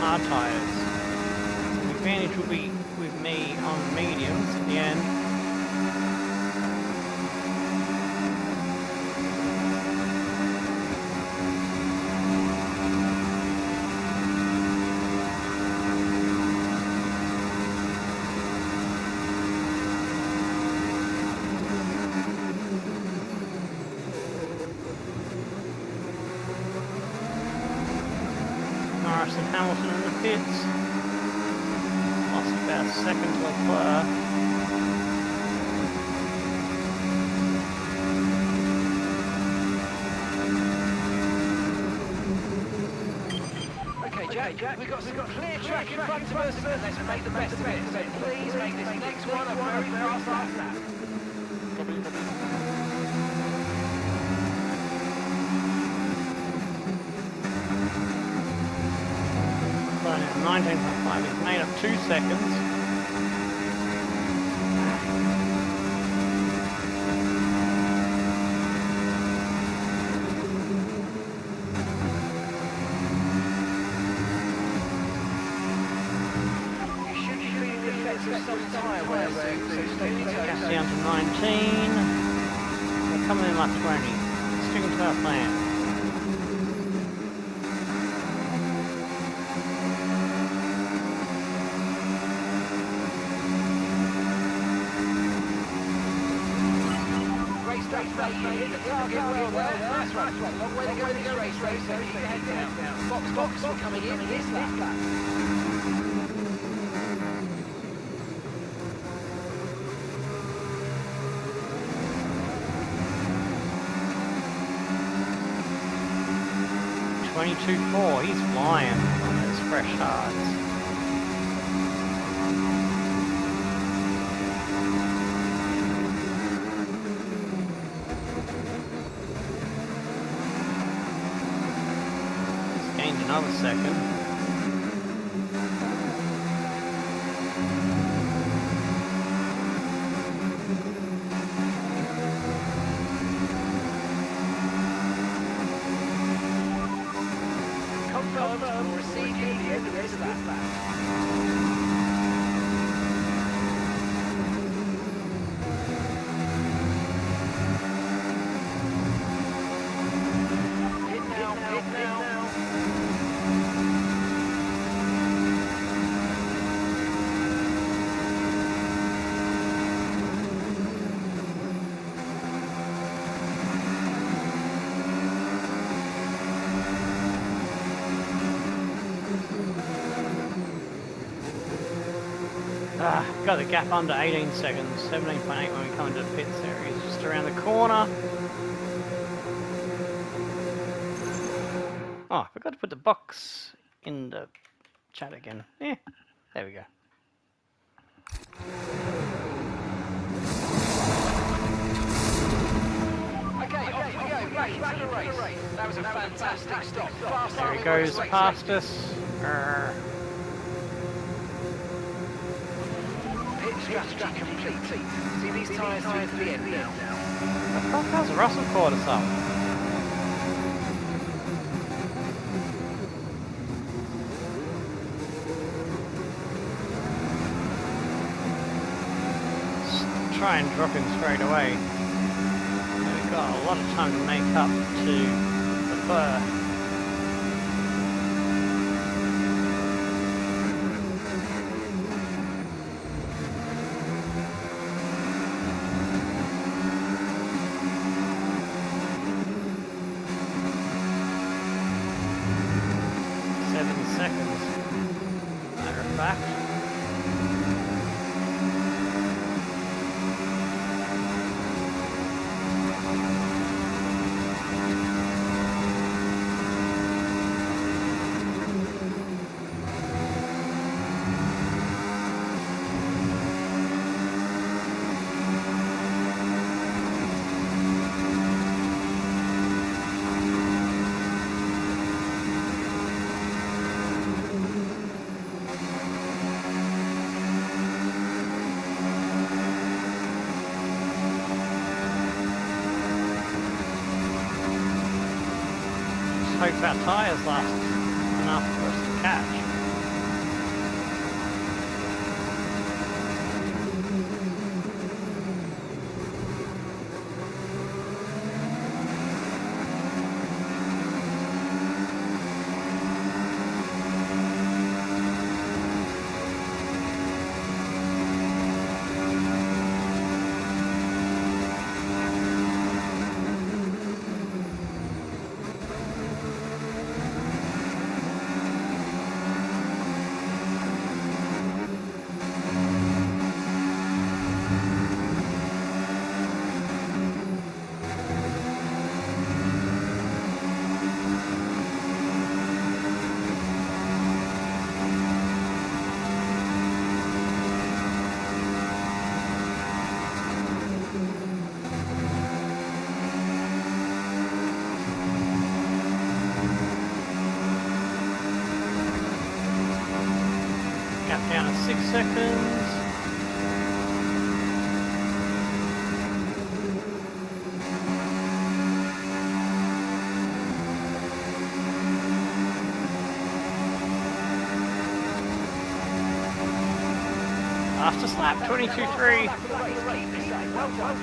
Hard tyres. The advantage will be with me on mediums at the end. And Hamilton in the pits. Lost about a second to Leclerc. Okay, Jack, we've got some clear track in front of us. Let's make the best of it. So please make this next one a very fast lap. But at 19.5, he's made up 2 seconds. You should be feeling the effects of some tyre wear, so stay Gas down to 19. We're coming in lap 20. Sticking to our plan. Hit the target well there. That's right. Long way to go in this race, so keep your head down. Box, we're coming in this lap. .22.4, he's flying on those fresh hards. Another second. Confirmed, we'll receive you at the end of this lap. Hit now. Got the gap under 18 seconds, 17.8 when we come into the pits there. He's just around the corner. Oh, I forgot to put the box in the chat again. Yeah, there we go. Okay, off we go, back into the race. That was a fantastic stop. There he goes past us. Strategy complete. See these tyres to the end now. I thought that was Russell caught us up. Just try and drop him straight away. We've got a lot of time to make up to the fur. Seconds. Matter of fact. hope our tyres last enough for us to catch. Down to 6 seconds. Fastest lap, 22.3. Well done.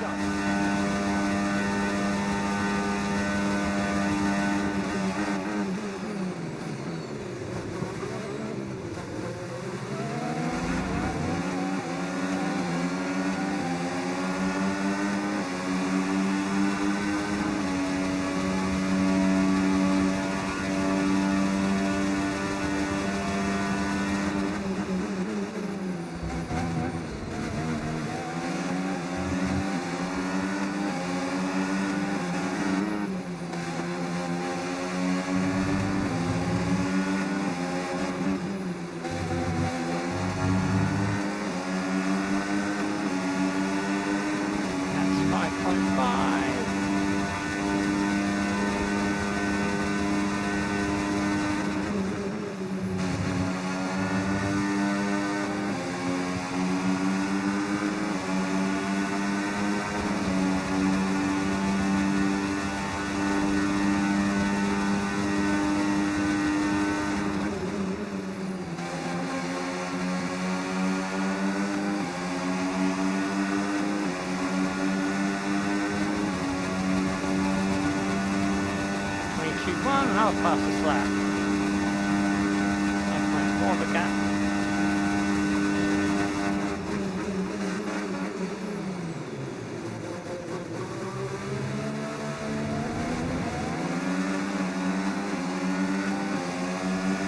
Now past the slap. 9.4 of a gap.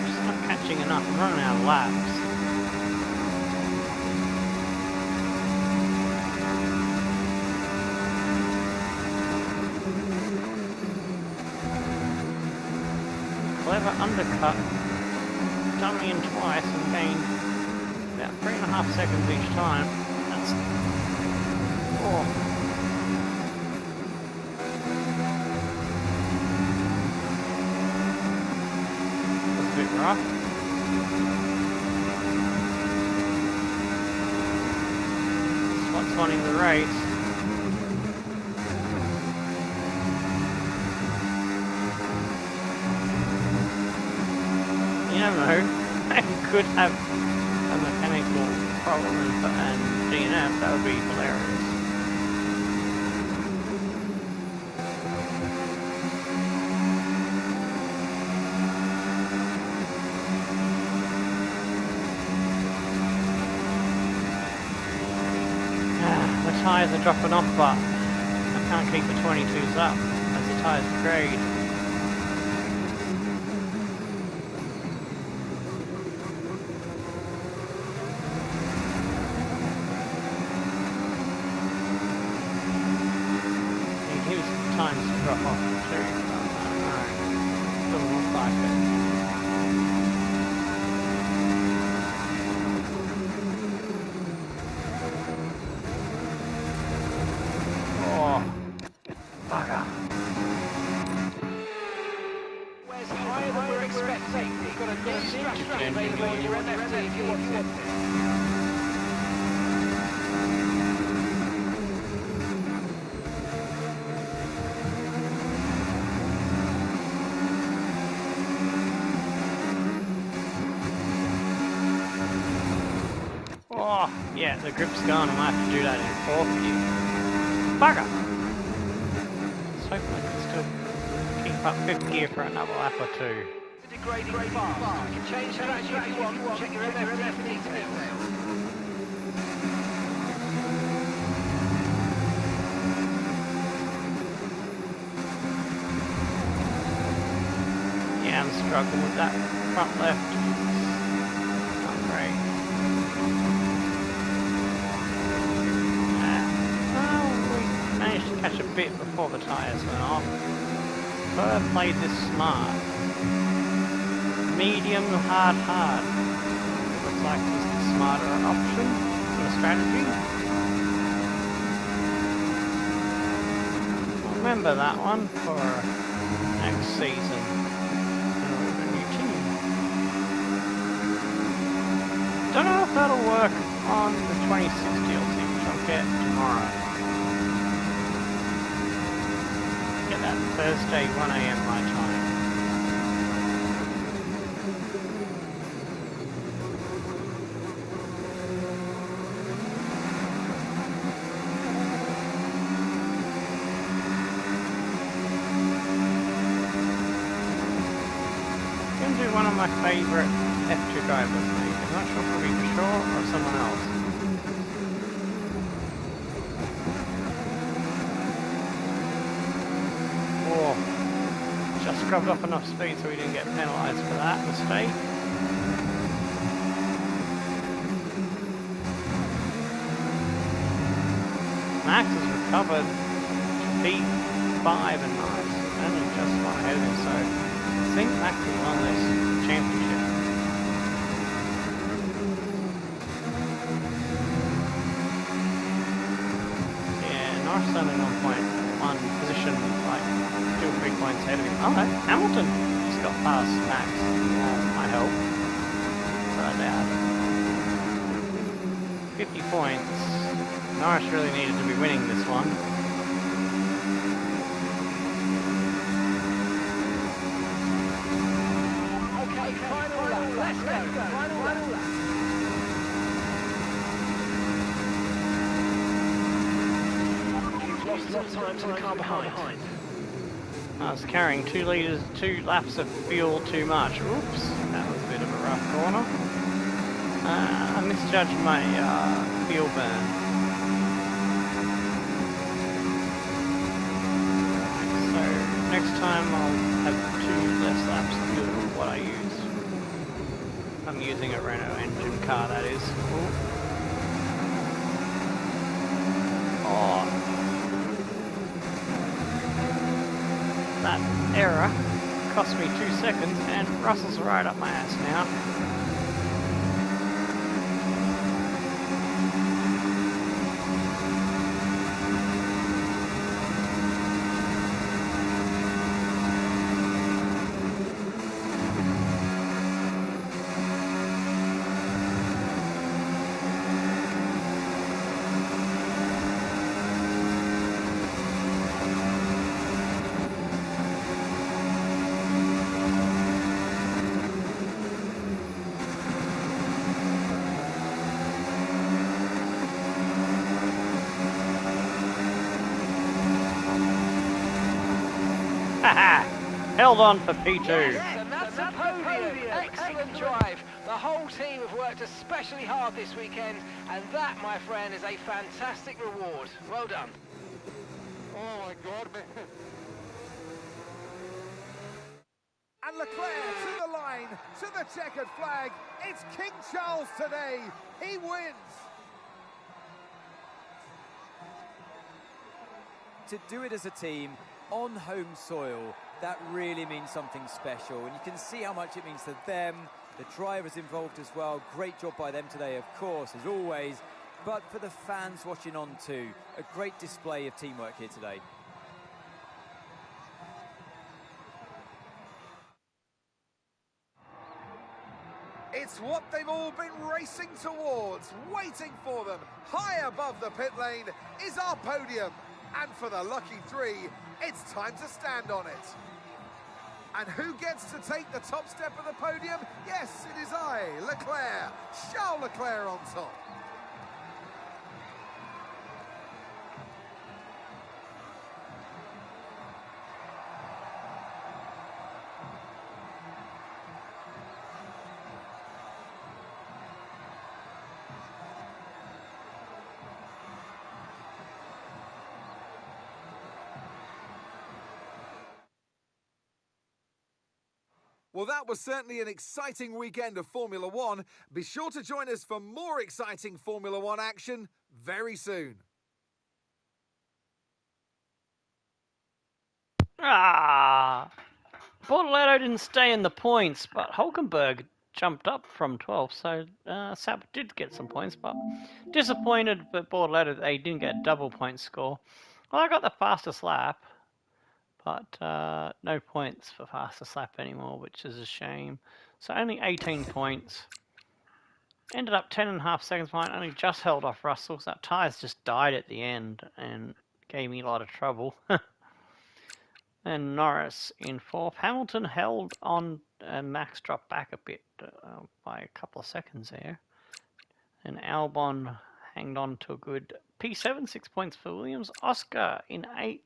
Just not catching enough. I'm running out of laps. Clever undercut, dummy in twice and gained about 3.5 seconds each time. That's 4. That's a bit rough. Spot's winning the race. You never know, they could have a mechanical problem and DNF, that would be hilarious. The tyres are dropping off, but I can't keep the 22s up as the tyres degrade. Times to drop off too. Alright. Doesn't look like it. Oh. Bugger. Where's higher than we're expecting? You've got a new strategy available on your MFD if you want it. Yeah, the grip's gone. I might have to do that in fourth gear. Bugger! Let's hope I can still keep up fifth gear for another lap or two. Degrading fast. You can change strategy if you want. Check your MFF details. Yeah, I'm struggling with that front left. Not great. Well, we managed to catch a bit before the tyres went off. But I played this smart. Medium, hard. It looks like it's the smarter option for the strategy. Remember that one for next season. Don't know if that'll work on the 2060 DLC, which I'll get tomorrow. Get that Thursday 1 AM my time. Gonna do one of my favourite F2 drivers, maybe. I'm not sure if it'll be for sure or someone else. Oh, just scrubbed off enough speed so we didn't get penalised for that mistake. Max has recovered P5 and nice, only just one ahead of him, so I think Max will win this championship. Only 1.1 position, like 2 or 3 points ahead of him. Oh no, Hamilton just got past Max. Might help. But 50 points. Norris really needed to be winning this one. Okay, final lap. Let's go. Final lap. Lost time to the car behind. I was carrying 2 laps of fuel too much. Oops, that was a bit of a rough corner. I misjudged my fuel burn. So next time I'll have 2 less laps of fuel than what I use. I'm using a Renault engine car, that is. Ooh. Oh. That error cost me 2 seconds and Russell's right up my ass now. Held on for P2. Yes, and that's a podium. Excellent drive. The whole team have worked especially hard this weekend, and that, my friend, is a fantastic reward. Well done. Oh my God, man. And Leclerc to the line, to the checkered flag. It's King Charles today. He wins. To do it as a team on home soil, that really means something special, and you can see how much it means to them, the drivers involved as well. Great job by them today, of course, as always, but for the fans watching on too, a great display of teamwork here today. It's what they've all been racing towards, waiting for them. High above the pit lane is our podium, and for the lucky 3, it's time to stand on it. And who gets to take the top step of the podium? Yes, it is I, Leclerc. Charles Leclerc on top. Well, that was certainly an exciting weekend of Formula One. Be sure to join us for more exciting Formula One action very soon. Bortoleto didn't stay in the points, but Hulkenberg jumped up from 12th, so Sap did get some points, but disappointed that Bortoleto they didn't get a double point score. Well, I got the fastest lap, but no points for fastest lap anymore, which is a shame. So only 18 points. Ended up 10.5 seconds behind, only just held off Russell, so that tyres just died at the end and gave me a lot of trouble. And Norris in 4th. Hamilton held on, and Max dropped back a bit by a couple of seconds there. And Albon hanged on to a good P7, 6 points for Williams. Oscar in 8th,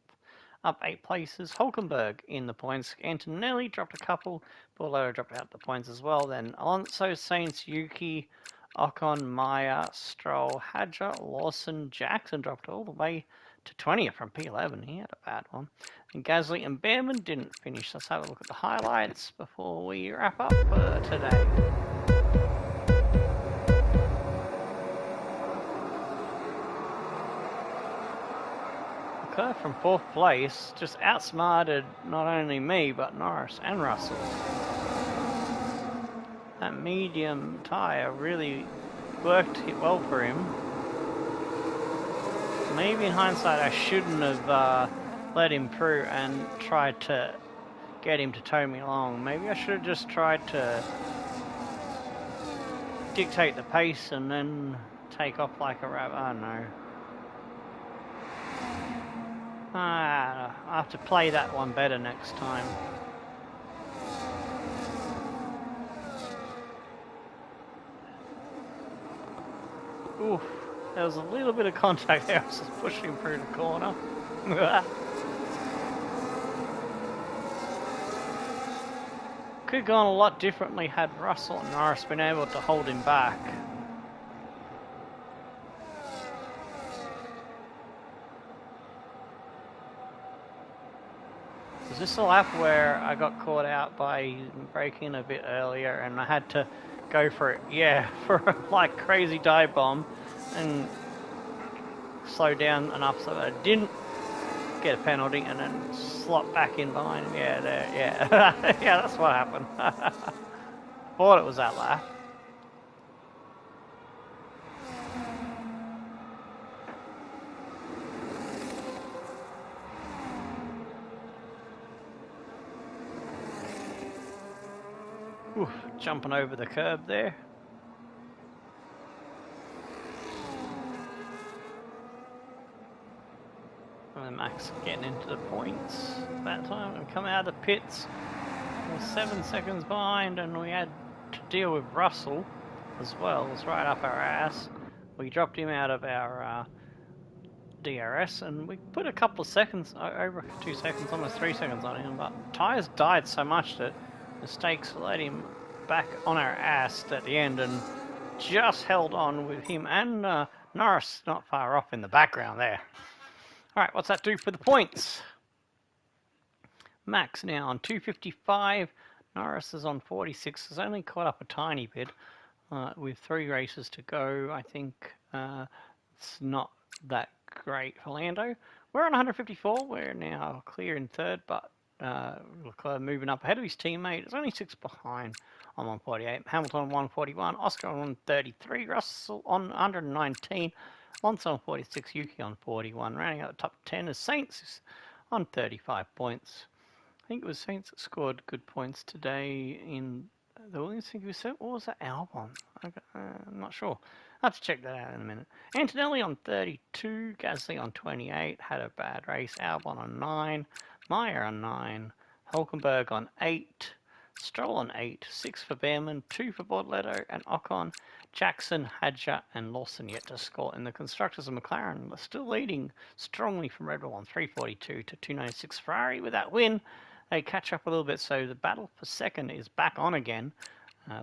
up 8 places. Hulkenberg in the points. Antonelli dropped a couple. Bortoleto dropped out the points as well. Then Alonso, Sainz, Yuki, Ocon, Maya, Stroll, Hadjar, Lawson, Jackson dropped all the way to 20th from P11. He had a bad one. And Gasly and Behrman didn't finish. Let's have a look at the highlights before we wrap up for today. Leclerc from 4th place just outsmarted not only me but Norris and Russell. That medium tyre really worked well for him. Maybe in hindsight I shouldn't have let him through and tried to get him to tow me along. Maybe I should have just tried to dictate the pace and then take off like a rabbit. I don't know. I have to play that one better next time. Oof, there was a little bit of contact there. I was just pushing through the corner. Could have gone a lot differently had Russell and Norris been able to hold him back. Was this a lap where I got caught out by braking a bit earlier and I had to go for it? Yeah, for a like crazy dive bomb and slow down enough so that I didn't get a penalty and then slot back in behind him. Yeah, there, yeah. Yeah, that's what happened. Thought it was that lap. Oof, jumping over the curb there. And Max getting into the points that time and come out of the pits. We're 7 seconds behind and we had to deal with Russell as well. It was right up our ass. We dropped him out of our DRS and we put a couple of seconds, over 2 seconds, almost 3 seconds on him, but tyres died so much that mistakes led him back on our ass at the end and just held on with him and Norris not far off in the background there. Alright, what's that do for the points? Max now on 255, Norris is on 46, has only caught up a tiny bit with 3 races to go. I think it's not that great for Lando. We're on 154, we're now clear in 3rd, but Leclerc moving up ahead of his teammate. It's only 6 behind on 148. Hamilton on 141, Oscar on 133, Russell on 119, Alonso on 46, Yuki on 41. Rounding out the top 10 is Sainz on 35 points. I think it was Sainz that scored good points today in the Williams. I think it was, what was that, Albon? I'm not sure. I'll have to check that out in a minute. Antonelli on 32, Gasly on 28, had a bad race. Albon on 9, Meyer on 9, Hulkenberg on 8, Stroll on 8, 6 for Behrman, 2 for Bortoleto and Ocon, Jackson, Hadjar and Lawson yet to score. In the constructors of McLaren are still leading strongly from Red Bull on 342 to 296. Ferrari with that win, they catch up a little bit, so the battle for second is back on again.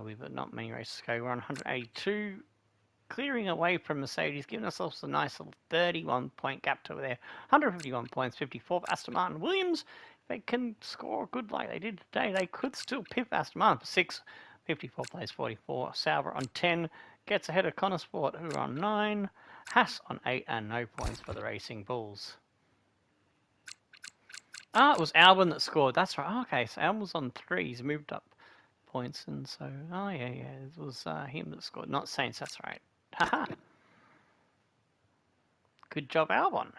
We've got not many races to go. We're on 182. Clearing away from Mercedes, giving ourselves a nice little 31-point gap to there. 151 points, 54 for Aston Martin. Williams they can score good like they did today, they could still pip Aston Martin for 6. 54 plays 44. Sauber on 10. Gets ahead of Connorsport, who are on 9. Haas on 8, and no points for the Racing Bulls. Ah, it was Albon that scored. That's right. Okay, so Albon was on 3. He's moved up points, and so... Oh, yeah, it was him that scored. Not Saints, that's right. Haha. Good job, Albon.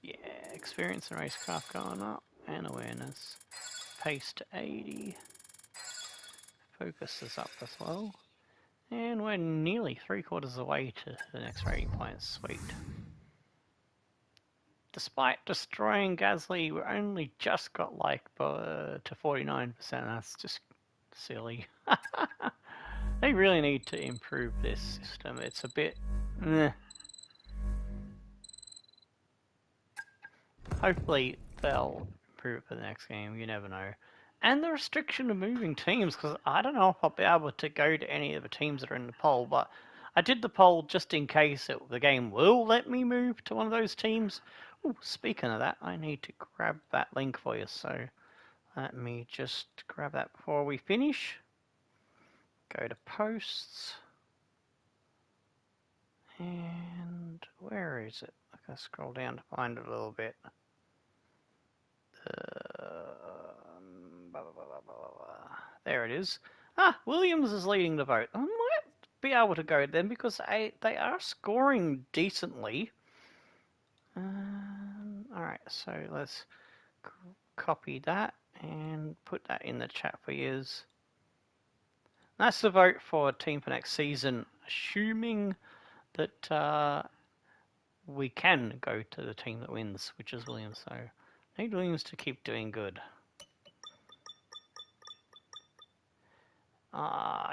Yeah, experience and racecraft going up, and awareness. Pace to 80. Focus is up as well. And we're nearly 3/4 of the way to the next rating point. Sweet. Despite destroying Gasly, we only just got like to 49%. That's just silly. They really need to improve this system. It's a bit... Hopefully they'll improve it for the next game. You never know. And the restriction of moving teams, because I don't know if I'll be able to go to any of the teams that are in the poll, but I did the poll just in case the game will let me move to one of those teams. Ooh, speaking of that, I need to grab that link for you, so let me just grab that before we finish. Go to posts. And where is it? I can scroll down to find it a little bit. There it is. Ah, Williams is leading the vote. I might be able to go then because they are scoring decently. Alright, so let's copy that and put that in the chat for yous. That's the vote for team for next season, assuming that we can go to the team that wins, which is Williams. So I need Williams to keep doing good.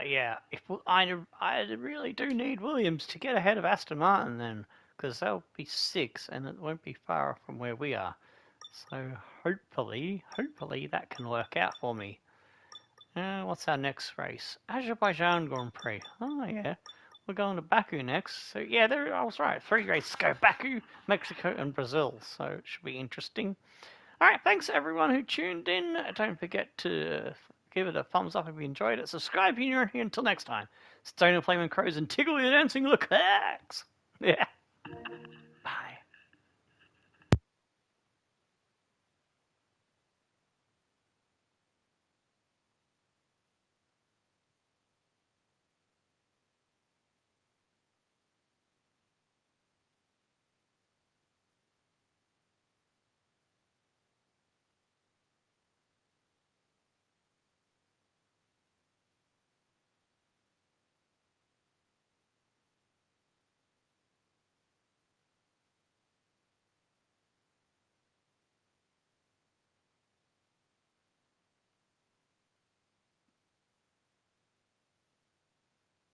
Yeah, I really do need Williams to get ahead of Aston Martin then, because they'll be 6 and it won't be far from where we are. So hopefully that can work out for me. What's our next race? Azerbaijan Grand Prix. Oh yeah, we're going to Baku next. So yeah, I was right. 3 races go: Baku, Mexico, and Brazil. So it should be interesting. All right, thanks everyone who tuned in. Don't forget to give it a thumbs up if you enjoyed it. Subscribe if you're new here. Until next time, Stone and Flaming Crows and Tickle your dancing looks. Yeah.